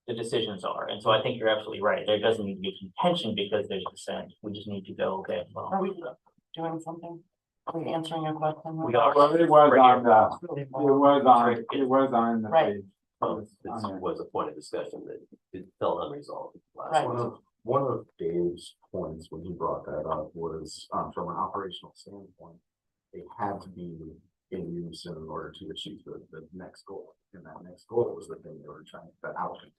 the decisions are. And so I think you're absolutely right. There doesn't need to be contention because there's dissent. We just need to go, okay, well.
Are we doing something? Are we answering your question?
We are.
Well, it was on the
Right.
page.
This was a point of discussion that it felt unresolved last
Right.
month.
One of Dave's points when he brought that up was, from an operational standpoint, they had to be in unison in order to achieve the next goal. And that next goal was the thing they were trying to outcome.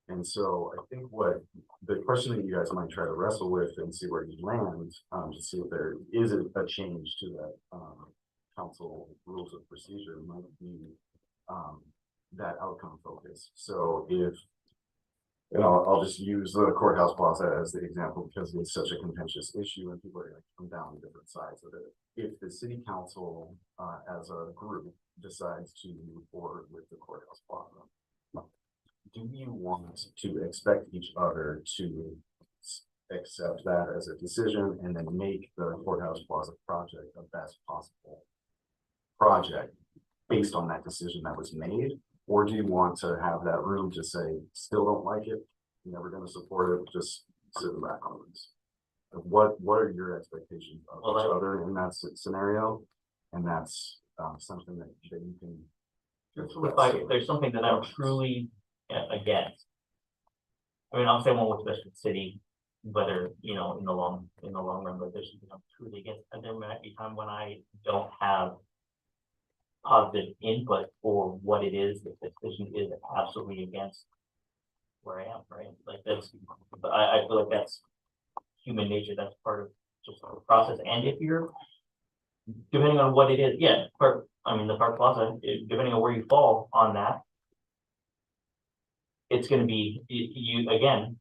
And so I think what the question that you guys might try to wrestle with and see where you land, to see if there is a change to that council rules of procedure might be that outcome focus. So if, and I'll just use the courthouse plaza as the example because it's such a contentious issue and people are going to come down on different sides of it. If the city council as a group decides to move forward with the courthouse plaza, do you want to expect each other to accept that as a decision and then make the courthouse plaza project the best possible project based on that decision that was made? Or do you want to have that room to say, still don't like it, never gonna support it, just sit back on this? What are your expectations of
Well,
each other in that scenario? And that's something that you can.
If there's something that I'm truly against. I mean, I'll say one with Westwood City, whether, you know, in the long run, but there's something I'm truly against, and there might be time when I don't have positive input for what it is that this decision is absolutely against where I am, right? Like that's, I feel like that's human nature, that's part of just the process, and if you're, depending on what it is, yeah, the Park Plaza, depending on where you fall on that, it's gonna be, you, again,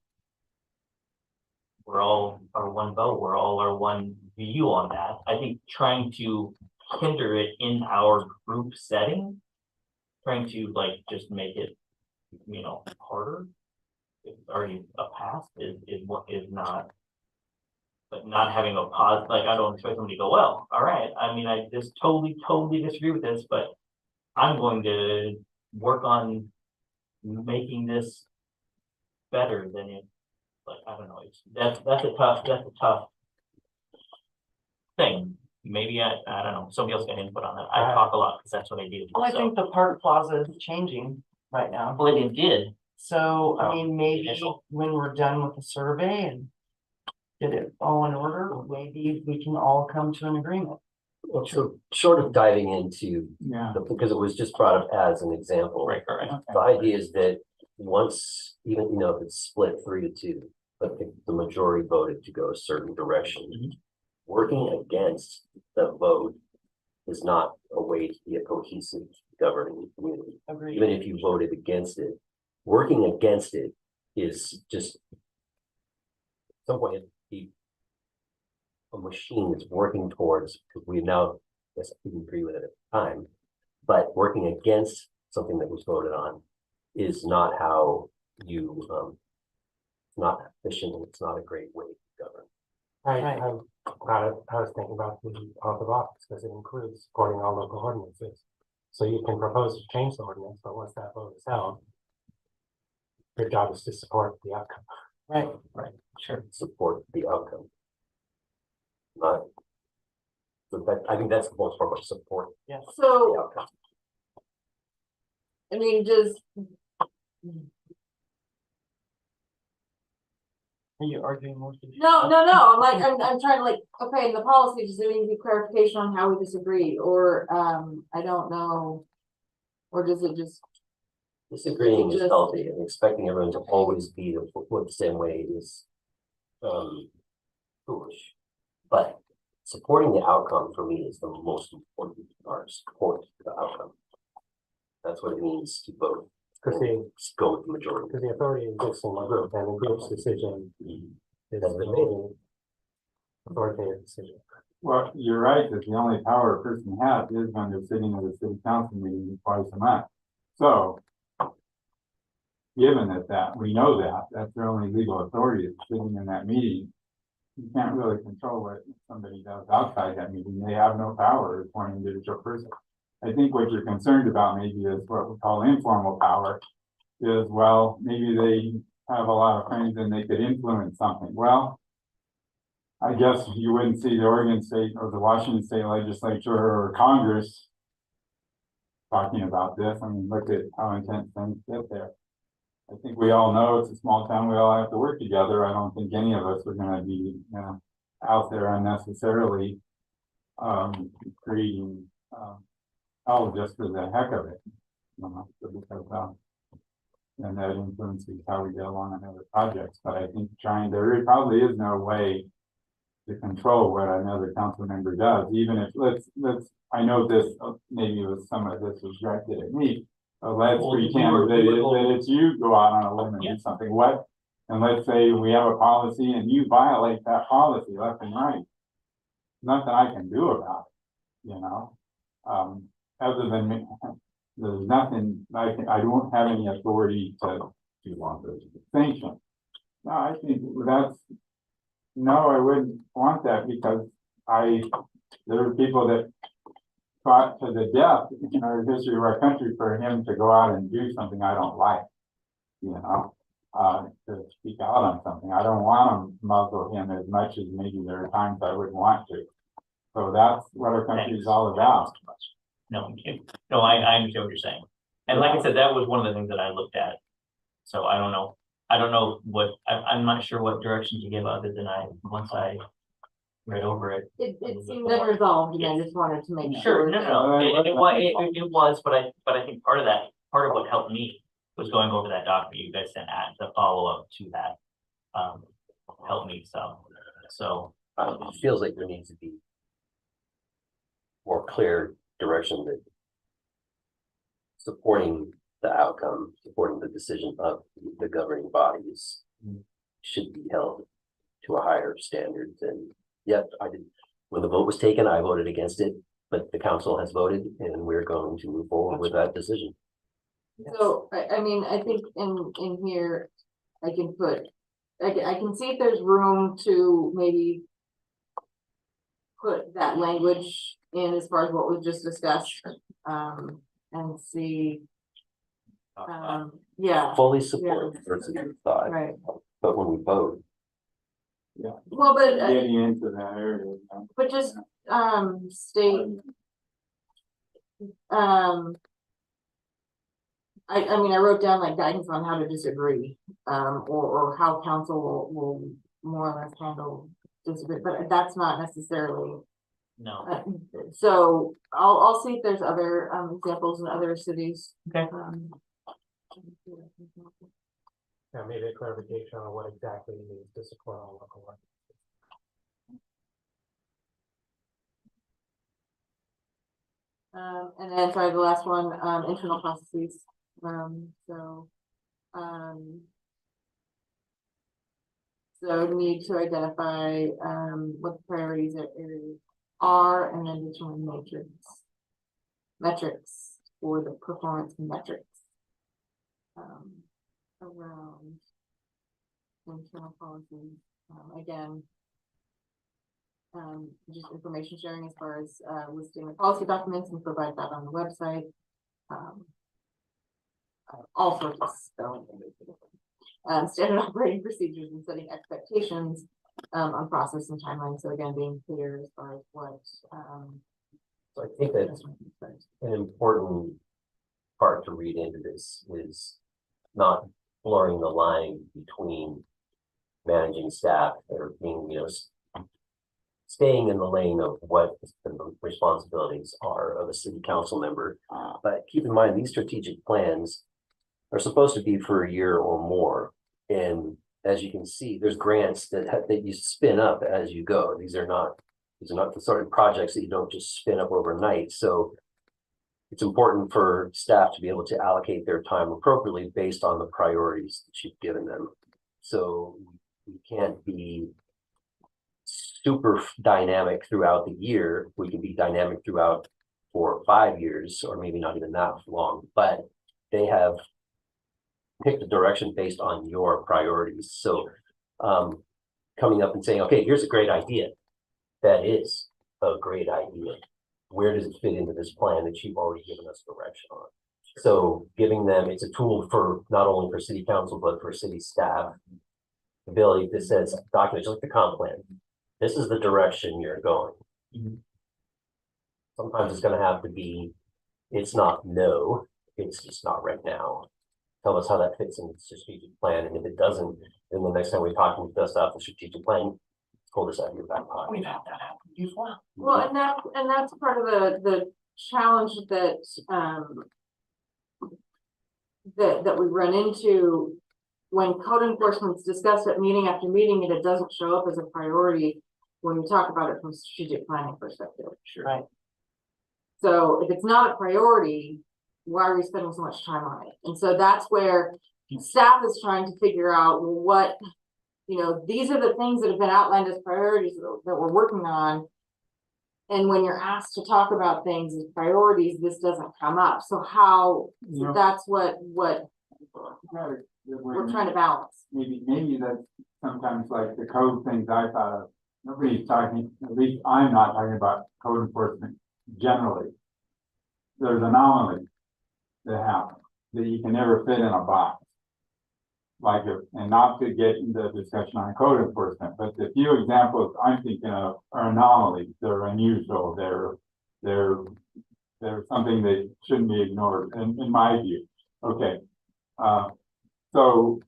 we're all our one vote, we're all our one view on that. I think trying to hinder it in our group setting, trying to like just make it, you know, harder, if it's already a pass, is what is not. But not having a pause, like I don't expect somebody to go, well, all right, I mean, I just totally disagree with this, but I'm going to work on making this better than it, like, I don't know, that's a tough thing. Maybe I don't know, somebody else got input on that. I talk a lot because that's what I do.
Well, I
so.
think the Park Plaza is changing right now.
Well, it did.
So, I mean, maybe
Initial.
when we're done with the survey and get it all in order, maybe we can all come to an agreement.
Well, so short of diving into,
Yeah,
because it was just brought up as an example.
Right.
The idea is that once, even, you know, if it's split 3-2, but the majority voted to go a certain direction, working against the vote is not a way to be a cohesive governing community.
Agreed.
Even if you voted against it, working against it is just at some point be a machine that's working towards, because we now, yes, I didn't agree with it at the time, but working against something that was voted on is not how you, not efficient, and it's not a great way to govern.
I was thinking about the oath of office, because it includes supporting all local ordinances. So you can propose to change the ordinance, but once that vote is held, your job is to support the outcome.
Right.
Sure. Support the outcome. Not, so that, I think that's the most part of support
Yes.
the
So,
outcome.
I mean, just,
Are you arguing with?
no, I'm like, I'm trying to like, okay, in the policy, does there need to be clarification on how we disagree, or, I don't know. Or does it just,
Disagreeing is
Just-
healthy, and expecting everyone to always be the same way is foolish. But supporting the outcome for me is the most important part, support the outcome. That's what it means to vote.
Because
Go with the majority.
the authority exists in the group, and the group's decision is
That's
the
the
only authoritative decision.
well, you're right, that the only power a person has is when they're sitting at a city council meeting twice a month. So, given that we know that's their only legal authority is sitting in that meeting. You can't really control what somebody does outside that meeting. They have no power as one individual person. I think what you're concerned about maybe is what we call informal power. Is, well, maybe they have a lot of friends and they could influence something. Well, I guess you wouldn't see the Oregon State or the Washington State Legislature or Congress talking about this. I mean, look at how intense things get there. I think we all know it's a small town. We all have to work together. I don't think any of us are going to be, out there unnecessarily creating just for the heck of it, because and that influences how we get along on other projects. But I think there probably is no way to control what another council member does, even if let's I know this maybe was some of this was directed at me. Let's pretend that it's you go out on a limb and do something. And let's say we have a policy and you violate that policy left and right. Nothing I can do about it, other than me, there's nothing I don't have any authority to do on this sanction. No, I think No, I wouldn't want that because there are people that fought to the death in our history of our country for him to go out and do something I don't like. You know, to speak out on something. I don't want to muzzle him as much as maybe there are times I would want to. So that's what our country is all about.
No, I understand what you're saying. And like I said, that was one of the things that I looked at. So I don't know. I don't know what, I'm not sure what direction to give other than once I read over it.
It seemed unresolved, and I just wanted to make
Sure,
sure.
no, it was, but I think part of what helped me was going over that document you guys sent at the follow-up to that. Helped me some, so.
It feels like there needs to be more clear direction that supporting the outcome, supporting the decision of the governing bodies should be held to a higher standard than, yet I did, when the vote was taken, I voted against it, but the council has voted and we're going to move forward with that decision.
So, I mean, I think in here, I can put, I can see if there's room to maybe put that language in as far as what was just discussed, and see, yeah,
Fully support diversity thought,
right.
but when we vote,
Well, but,
Getting into that area. You know.
but just, state, I mean, I wrote down like guidance on how to disagree, or how council will more or less handle disagree, but that's not necessarily.
No,
So I'll see if there's other, examples in other cities.
Okay.
Yeah, maybe a clarification on what exactly it means to support all local work.
And then sorry, the last one, internal processes, so need to identify, what the priorities are, and then determine metrics for the performance metrics. Around internal policies, again. Just information sharing as far as, listing the policy documents and provide that on the website. All sorts of spelling. Standard operating procedures and setting expectations, on process and timeline. So again, being clear as far as what,
so I think that's an important part to read into this is not blurring the line between managing staff that are being, staying in the lane of what the responsibilities are of a city council member. But keep in mind, these strategic plans are supposed to be for a year or more. And as you can see, there's grants that you spin up as you go. These are not the sort of projects that you don't just spin up overnight. So it's important for staff to be able to allocate their time appropriately based on the priorities that you've given them. So we can't be super dynamic throughout the year. We can be dynamic throughout 4 or 5 years, or maybe not even that long, but they have picked a direction based on your priorities. So coming up and saying, okay, here's a great idea. That is a great idea. Where does it fit into this plan that you've already given us direction on? So giving them, it's a tool for not only for city council, but for city staff. Ability that says documents like the comp plan. This is the direction you're going. Sometimes it's going to have to be, it's not no, it's just not right now. Tell us how that fits in the strategic plan. And if it doesn't, then the next time we talk and dust out the strategic plan, pull this out of your back pocket.
We've had that happen before.
well, and that's part of the challenge that, that we run into when code enforcement's discussed at meeting after meeting, and it doesn't show up as a priority when we talk about it from a strategic planning perspective.
sure.
Right.
So if it's not a priority, why are we spending so much time on it? And so that's where staff is trying to figure out, well, what, these are the things that have been outlined as priorities that we're working on. And when you're asked to talk about things as priorities, this doesn't come up. So how,
Yeah.
that's what we're trying to balance.
maybe that's sometimes like the code things I thought of. Nobody's talking, at least I'm not talking about code enforcement generally. There's anomalies that happen that you can never fit in a box. Like, and not to get into discussion on code enforcement, but the few examples I'm thinking of are anomalies. They're unusual. They're something that shouldn't be ignored, in my view. Okay, so,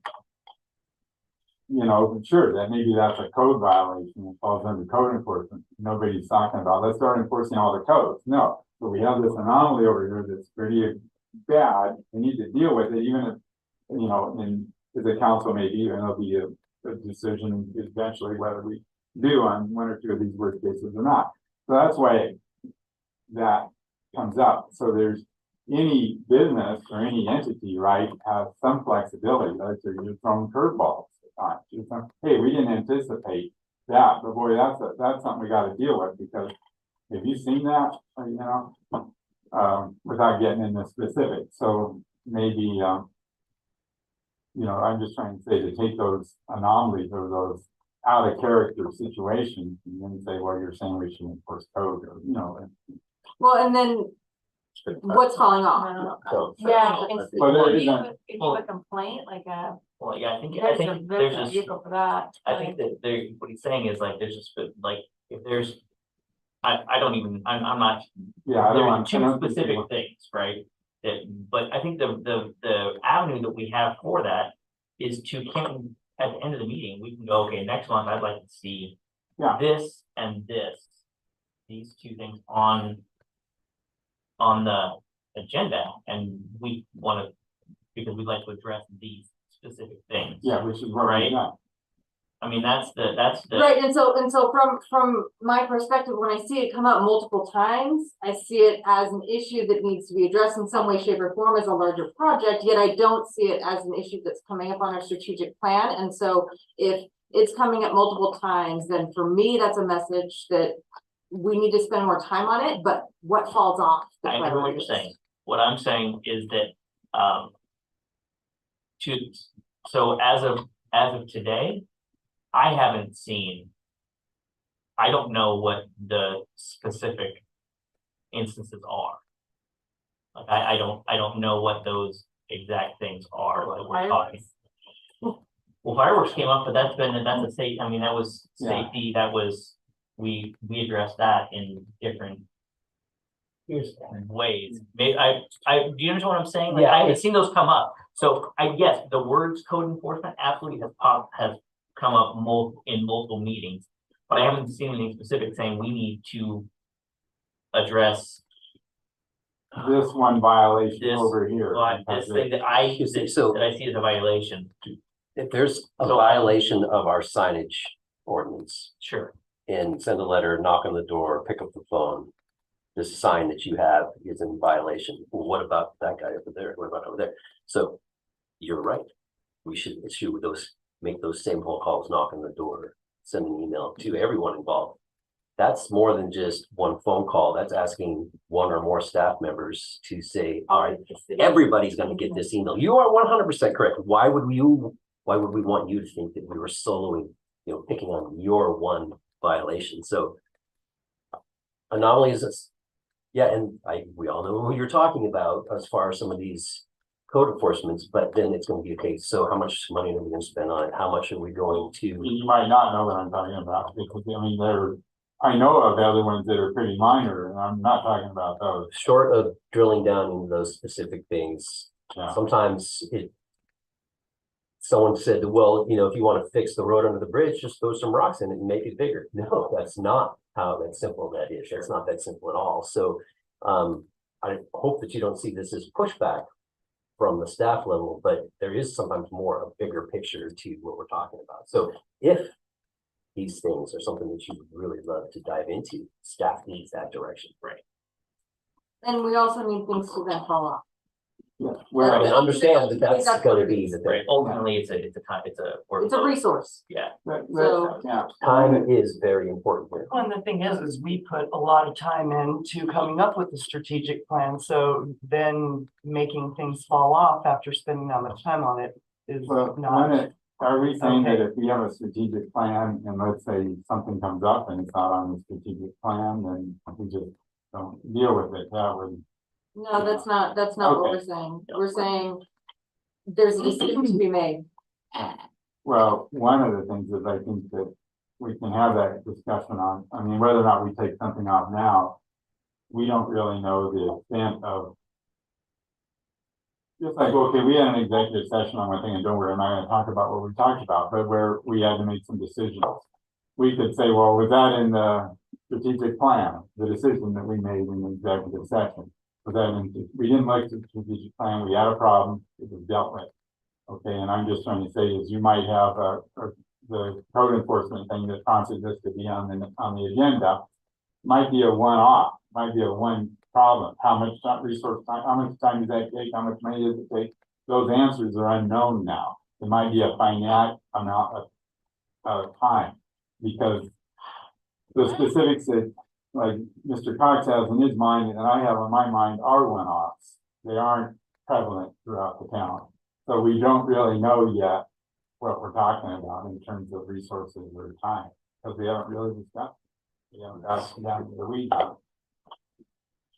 you know, sure, that maybe that's a code violation. It falls under code enforcement. Nobody's talking about, let's start enforcing all the codes. No, but we have this anomaly over here that's pretty bad. We need to deal with it, even if, you know, in the council maybe, and there'll be a decision eventually whether we do on one or two of these worst cases or not. So that's why that comes up. So there's any business or any entity, right, have some flexibility. Like you're throwing curveballs at times. Hey, we didn't anticipate that, but boy, that's something we got to deal with, because have you seen that? You know, without getting into specifics. So maybe you know, I'm just trying to say, to take those anomalies or those out of character situations and then say, well, you're saying we should enforce code, or, you know.
Well, and then what's falling off?
So,
Yeah.
But there
If you
isn't,
have a complaint, like
Well, yeah,
there's a
there's just,
vehicle for that.
I think that there, what he's saying is like, there's just, like, if there's. I don't even, I'm not,
yeah, I don't
there are
want. I
two
don't think
specific
we-
things, right? But I think the avenue that we have for that is to, can, at the end of the meeting, we can go, okay, next month, I'd like to see.
Yeah.
This and this, these two things on the agenda, and we want to, because we'd like to address these specific things.
Yeah, which is what
Right.
we got.
I mean, that's the.
Right, and so from my perspective, when I see it come up multiple times, I see it as an issue that needs to be addressed in some way, shape, or form as a larger project, yet I don't see it as an issue that's coming up on our strategic plan. And so if it's coming up multiple times, then for me, that's a message that we need to spend more time on it, but what falls off? the
I know what
priority
you're
list?
saying. What I'm saying is that, so as of today, I haven't seen. I don't know what the specific instances are. Like, I don't know what those exact things are that we're talking. Well, fireworks came up, but that's a safe, I mean, that was
Yeah.
safety, that was, we addressed that in different ways. Maybe do you understand what I'm saying? Like,
Yeah,
I haven't
it's-
seen those come up. So I guess the words code enforcement absolutely has come up in multiple meetings. But I haven't seen anything specific saying we need to address
This one violation
This-
over here.
this thing that I
You see, so-
that I see as a violation.
if there's a
So-
violation of our signage ordinance,
Sure.
and send a letter, knock on the door, pick up the phone. This sign that you have is in violation. Well, what about that guy over there? What about over there? So you're right. We should issue those, make those same phone calls, knock on the door, send an email to everyone involved. That's more than just one phone call. That's asking one or more staff members to say, all right, everybody's gonna get this email. You are 100% correct. Why would we want you to think that we were soloing, picking on your one violation? So anomalies is, yeah, and we all know who you're talking about as far as some of these code enforcements, but then it's gonna be, okay, so how much money are we gonna spend on it? How much are we going to?
You might not know what I'm talking about, because I mean, I know of other ones that are pretty minor, and I'm not talking about those.
Short of drilling down into those specific things,
Yeah.
sometimes someone said, well, if you want to fix the road under the bridge, just throw some rocks in it and make it bigger. No, that's not how that simple that is. That's not that simple at all. So I hope that you don't see this as pushback from the staff level, but there is sometimes more a bigger picture to what we're talking about. So if these things are something that you would really love to dive into, staff needs that direction. Right.
And we also need things to then fall off.
Yeah,
I
well,
mean, understand that that's
That's
gonna
what it
be
is.
the
Right,
thing.
ultimately, it's a time, it's a.
It's a
workload.
resource.
Yeah,
So-
yeah.
Time is very important here.
Well, and the thing is we put a lot of time into coming up with the strategic plan, so then making things fall off after spending that much time on it is
Well,
not.
are we saying that
Okay.
if we have a strategic plan and let's say something comes up and it's not on the strategic plan, then we just don't deal with it, that would.
No, that's not what we're saying. We're saying there's a decision to be made.
Well, one of the things is I think that we can have that discussion on, I mean, whether or not we take something off now, we don't really know the extent of. Just like, okay, we had an executive session on one thing, and don't worry, I'm not gonna talk about what we talked about, but where we had to make some decisions. We could say, well, was that in the strategic plan, the decision that we made in the executive session? Was that in, we didn't like the strategic plan, we had a problem, it was dealt with. Okay, and I'm just trying to say is you might have the code enforcement thing that prompted this to be on the agenda. Might be a one-off, might be a one problem. How much resource time, how much time does that take? How much money does it take? Those answers are unknown now. It might be a finite amount of time because the specifics that like Mr. Cox has in his mind and I have in my mind are one-offs. They aren't prevalent throughout the town. So we don't really know yet what we're talking about in terms of resources or time because we haven't really discussed. We haven't got down to the weeds.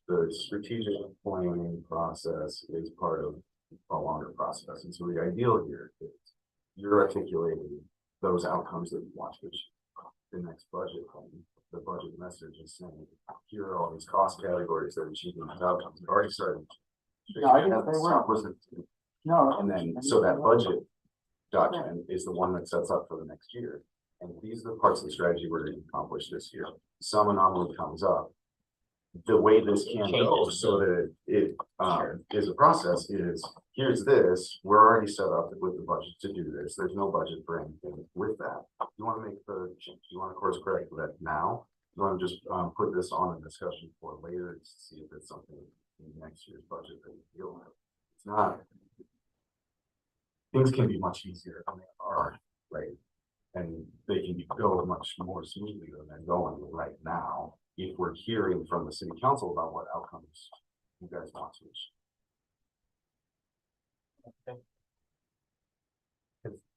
The strategic planning process is part of a longer process. And so the ideal here is you're articulating those outcomes that you want to achieve. The next budget, the budget message is saying, here are all these cost categories that are achieving these outcomes. We've already started.
No, I didn't say we're. No.
And then, so that budget document is the one that sets up for the next year. And these are the parts of the strategy we're going to accomplish this year. Some anomaly comes up. The way this can go,
Changes.
so that it is a process is, here's this, we're already set up with the budget to do this. There's no budget for anything with that. You want to make the change, you want to course correct that now? You want to just put this on a discussion for later to see if it's something in next year's budget that we deal with. It's not. Things can be much easier than they are, right? And they can be built much more smoothly than they're going right now. If we're hearing from the city council about what outcomes you guys want to achieve.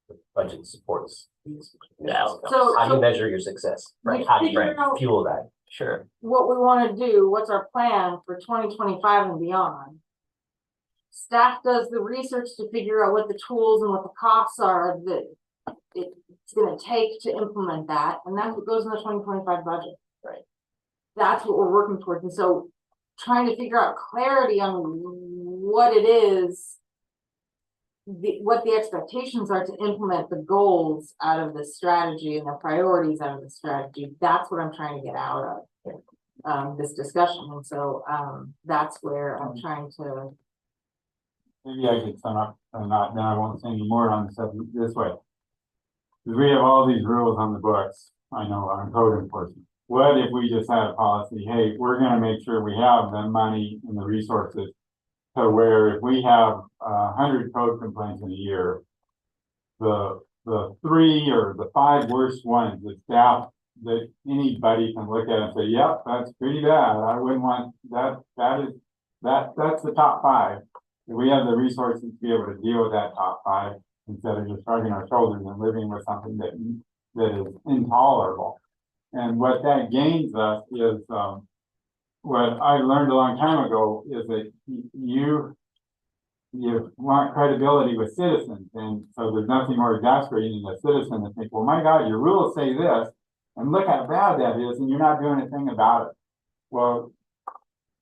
The budget supports these.
Yeah.
So-
How do you
so-
measure your success, right?
We
How do you
figure out-
fuel that?
sure.
What we wanna do, what's our plan for 2025 and beyond? Staff does the research to figure out what the tools and what the costs are that it's gonna take to implement that, and that's what goes in the 2025 budget.
Right.
That's what we're working towards, and so trying to figure out clarity on what it is. What the expectations are to implement the goals out of the strategy and the priorities out of the strategy, that's what I'm trying to get out of. This discussion, and so, that's where I'm trying to.
Maybe I could sum up, or not, then I won't say any more on the subject this way. Because we have all these rules on the books, I know, on code enforcement. What if we just had a policy, hey, we're gonna make sure we have the money and the resources. So where if we have 100 code complaints in a year, the 3 or the 5 worst ones, the staff that anybody can look at and say, yep, that's pretty bad. I wouldn't want that, that's the top 5. If we have the resources to be able to deal with that top 5, instead of just shrugging our shoulders and living with something that is intolerable. And what that gains us is, what I learned a long time ago is that you want credibility with citizens. And so there's nothing more exasperating than a citizen to think, well, my God, your rules say this, and look how bad that is, and you're not doing anything about it. Well,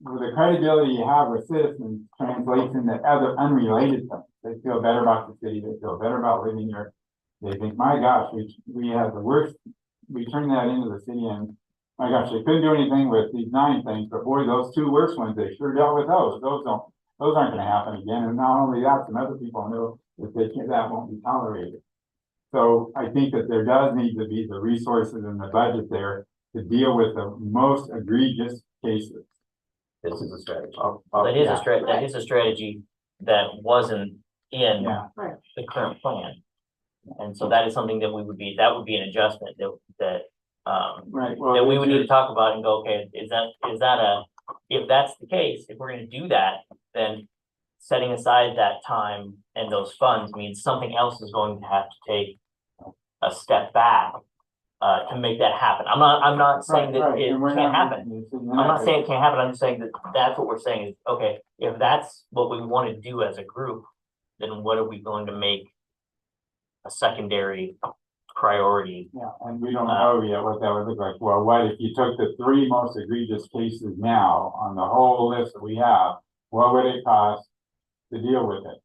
the credibility you have with citizens translates into other unrelated things. They feel better about the city, they feel better about living here. They think, my gosh, we have the worst, we turn that into the city, and my gosh, they couldn't do anything with these 9 things, but boy, those 2 worst ones, they sure dealt with those. Those aren't gonna happen again, and not only that, some other people know that that won't be tolerated. So I think that there does need to be the resources and the budget there to deal with the most egregious cases.
This is a strategy.
That is a strategy that wasn't in
Yeah.
the current plan. And so that is something that would be an adjustment
Right, well.
that we would need to talk about and go, okay, is that if that's the case, if we're gonna do that, then setting aside that time and those funds means something else is going to have to take a step back to make that happen. I'm not saying that
Right,
it
and we're
can't
not-
happen. I'm not saying it can't happen. I'm just saying that that's what we're saying is, okay, if that's what we want to do as a group, then what are we going to make a secondary priority?
Yeah, and we don't know yet what that would look like. Well, what if you took the three most egregious cases now on the whole list that we have? What would it cost to deal with it?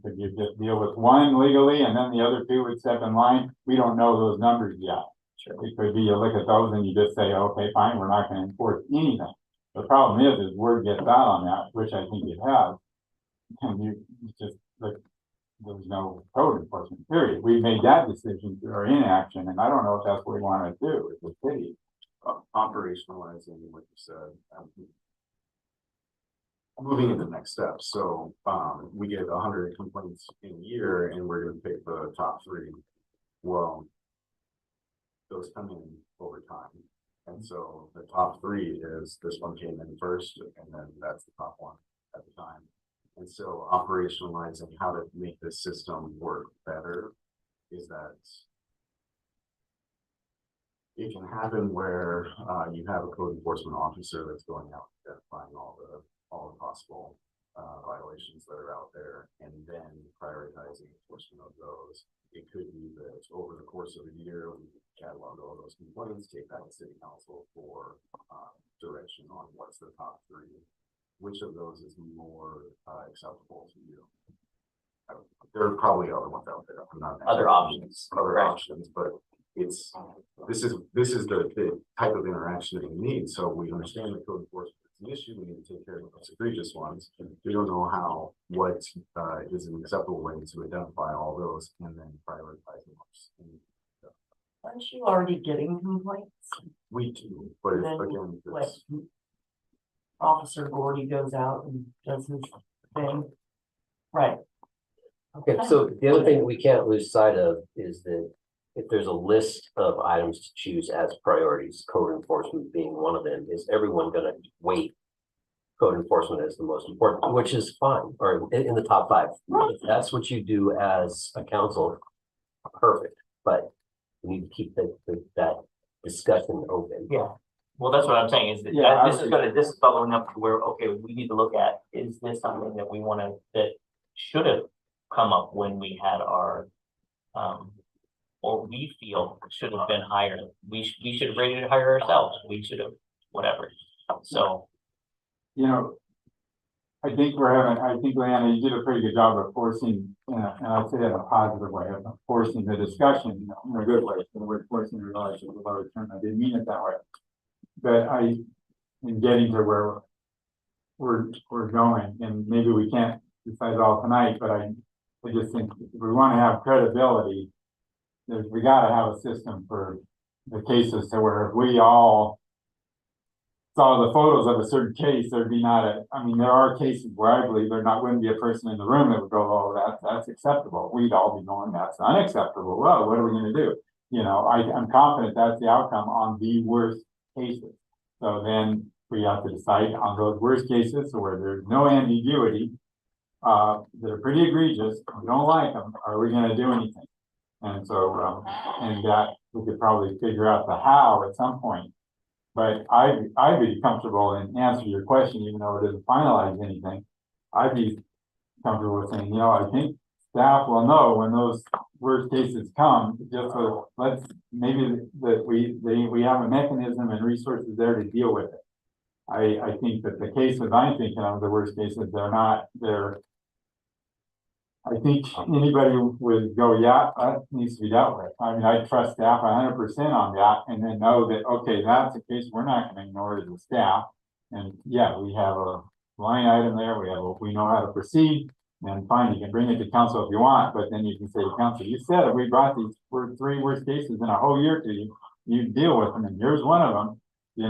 Could you just deal with one legally and then the other two would step in line? We don't know those numbers yet.
Sure.
It could be you look at those and you just say, okay, fine, we're not gonna enforce anything. The problem is word gets out on that, which I think it has. And you just, like, there's no code enforcement, period. We made that decision through our inaction, and I don't know if that's what we wanna do as a city.
Operationalizing what you said. Moving into the next step, so, we get 100 complaints in a year and we're gonna pick the top three. Well, those come in over time. And so the top three is this one came in first, and then that's the top one at the time. And so operationalizing how to make this system work better is that it can happen where you have a code enforcement officer that's going out identifying all the possible violations that are out there, and then prioritizing enforcement of those. It could be that over the course of a year, we catalog all those complaints, take that to city council for direction on what's the top three. Which of those is more acceptable to you? There are probably other ones out there. I'm not
Other options.
other
Right.
options, but this is the type of interaction that we need. So we understand the code enforcement is an issue. We need to take care of the most egregious ones. We don't know what is an acceptable way to identify all those and then prioritize them.
Aren't you already getting complaints?
We do, but it's,
Then,
again,
Like,
it's,
Officer Gordy goes out and does his thing. Right.
Okay, so the other thing we can't lose sight of is that if there's a list of items to choose as priorities, code enforcement being one of them, is everyone gonna weight code enforcement as the most important, which is fine, or in the top five? If that's what you do as a council, perfect, but we need to keep that discussion open.
Yeah. Well, that's what I'm saying is that
Yeah,
this is bubbling up to where, okay, we need to look at, is this something that we wanna, that should have come up when we had our, or we feel should have been higher. We should have rated it higher ourselves. We should have, whatever. So,
You know, I think Leanna, you did a pretty good job of forcing, and I'd say that in a positive way, of forcing the discussion, in a good way. The word forcing realized was a lower term. I didn't mean it that way. But in getting to where we're going, and maybe we can't decide it all tonight, but I just think if we want to have credibility, we gotta have a system for the cases to where if we all saw the photos of a certain case, there'd be I mean, there are cases where I believe wouldn't be a person in the room that would go, oh, that's acceptable. We'd all be going, that's unacceptable. Well, what are we gonna do? You know, I'm confident that's the outcome on the worst cases. So then we have to decide on those worst cases where there's no ambiguity, that are pretty egregious, we don't like them, are we gonna do anything? And so, and that we could probably figure out the how at some point. But I'd be comfortable in answering your question, even though it doesn't finalize anything. I'd be comfortable with saying, I think staff will know when those worst cases come, just so maybe that we have a mechanism and resources there to deal with it. I think that the cases I'm thinking of, the worst cases, I think anybody would go, yeah, that needs to be dealt with. I mean, I trust staff 100% on that, and then know that, okay, that's a case we're not gonna ignore as a staff. And yeah, we have a line item there, we know how to proceed, and fine, you can bring it to council if you want, but then you can say to council, you said if we brought these three worst cases in a whole year to you, you'd deal with them, and here's one of them,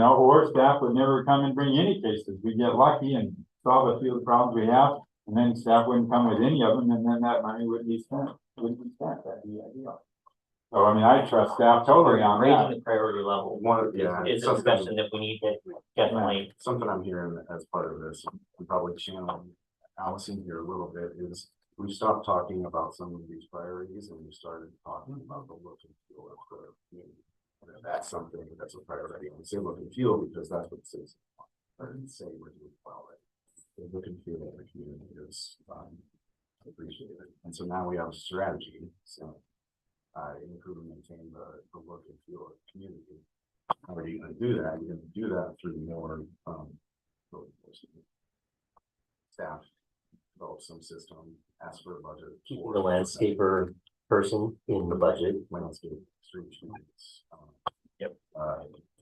or staff would never come and bring any cases. We get lucky and solve a few of the problems we have, And then staff wouldn't come with any of them, and then that money wouldn't be spent, that'd be ideal. So I mean, I trust staff totally on
Raising
that.
the priority level
One, yeah.
is a
something-
discussion that we need to definitely.
Something I'm hearing as part of this, and probably channeling Allison here a little bit, is we stopped talking about some of these priorities and we started talking about the look and feel of the community. And if that's something that's a priority, I say look and feel because that's what the citizens want, or say we're doing well, right? The look and feel of the community is appreciated, and so now we have a strategy, so improve and maintain the look and feel of the community. How are you gonna do that? You're gonna do that through more code enforcement. Staff develop some system, ask for a budget.
Keeping the landscaper person in the budget.
Landscape, street trees.
Yep.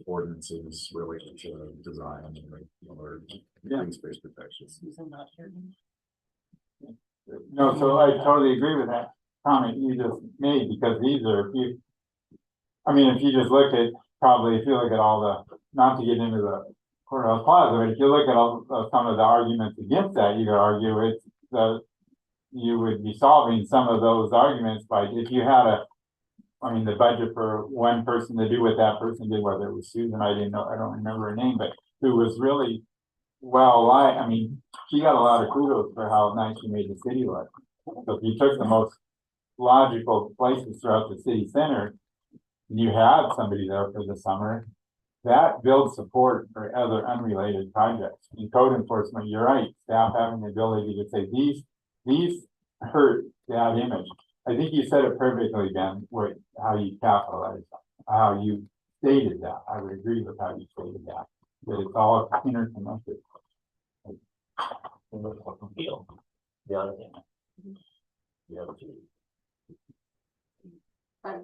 Ordinances related to design and or
Yeah.
green space protection.
No, so I totally agree with that comment you just made, because these are, I mean, if you just look at, probably if you look at all the, not to get into the courthouse plaza, but if you look at all some of the arguments against that, you could argue it's the, you would be solving some of those arguments by, if you had I mean, the budget for one person to do what that person did, whether it was Susan, I don't remember her name, but who was really I mean, she got a lot of kudos for how nice she made the city look. So if you took the most logical places throughout the city center, and you had somebody there for the summer, that builds support for other unrelated projects. In code enforcement, you're right, staff having the ability to say these hurt that image. I think you said it perfectly, Ben, how you capitalized, how you stated that. I would agree with how you stated that it's all interconnected.
Feel. The other thing. The other two.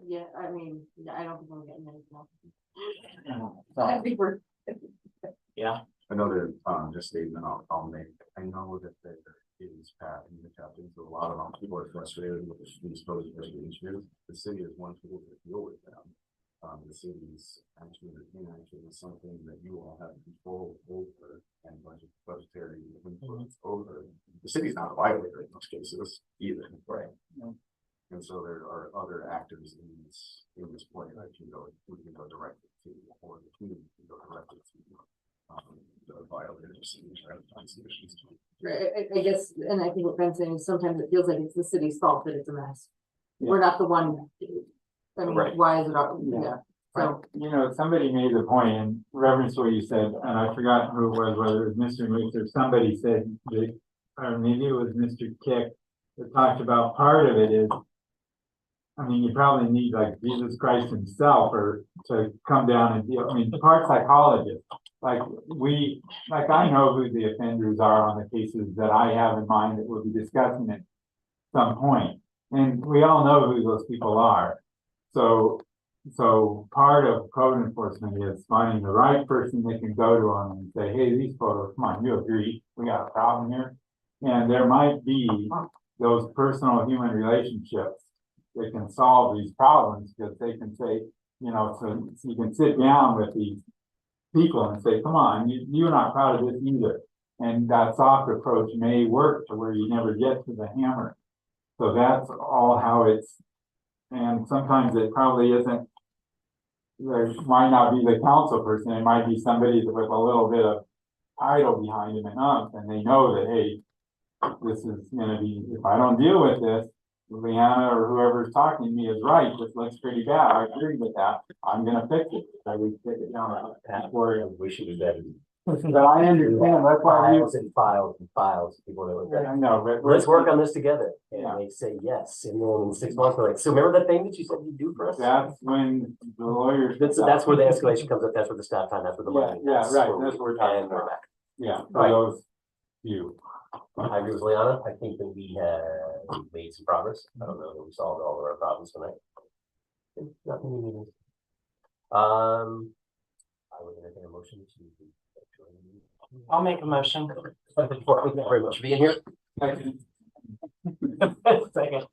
Yeah, I mean, I don't think I'm getting anything else.
So,
I think we're.
Yeah,
Another just statement I'll make. I know that there is Pat and the captains, a lot of people are frustrated with these code enforcement issues. The city is one tool to deal with them. The city's actually inaction is something that you all have control over and budgetary influence over. The city's not a violator in most cases either, right? And so there are other actors in this point that we can go directly to, or the community can go directly to the violators and try to find solutions to.
Right, I guess, and I think what Ben's saying is sometimes it feels like it's the city's fault that it's a mess. We're not the one. I mean,
Right.
why is it,
Yeah.
yeah, so.
you know, somebody made the point in reference to what you said, and I forgot who it was, whether it was Mr. Moose or somebody said that, or maybe it was Mr. Kick, that talked about part of it is, I mean, you probably need like Jesus Christ himself or to come down and deal, I mean, part psychologist. Like I know who the offenders are on the cases that I have in mind that we'll be discussing at some point. And we all know who those people are. So part of code enforcement is finding the right person that can go to them and say, hey, these photos, come on, you agree, we got a problem here. And there might be those personal human relationships that can solve these problems, because they can say, you know, so you can sit down with these people and say, come on, you're not proud of this either. And that soft approach may work to where you never get to the hammer. So that's all how it's, and sometimes it probably isn't, there might not be the council person, it might be somebody with a little bit of title behind him and they know that, hey, this is gonna be, if I don't deal with this, Leanna or whoever's talking to me is right, this looks pretty bad, I agree with that, I'm gonna fix it, so we take it down.
We should do that.
But I understand, that's why we,
Files and files and files, people know
I know, but
let's work on this together,
Yeah.
and they say yes, and then in 6 months, they're like, so remember that thing that you said you'd do for us?
that's when the lawyers.
That's where the escalation comes up, that's where the staff time, that's where the money.
Yeah, right, that's what we're talking
And we're
about.
back.
Yeah, for
Right.
those few.
I agree with Liana, I think that we have made some progress, I don't know that we solved all of our problems tonight. Not many meetings. I would entertain a motion to.
I'll make a motion.
Thank you very much for being here.
Second.
second.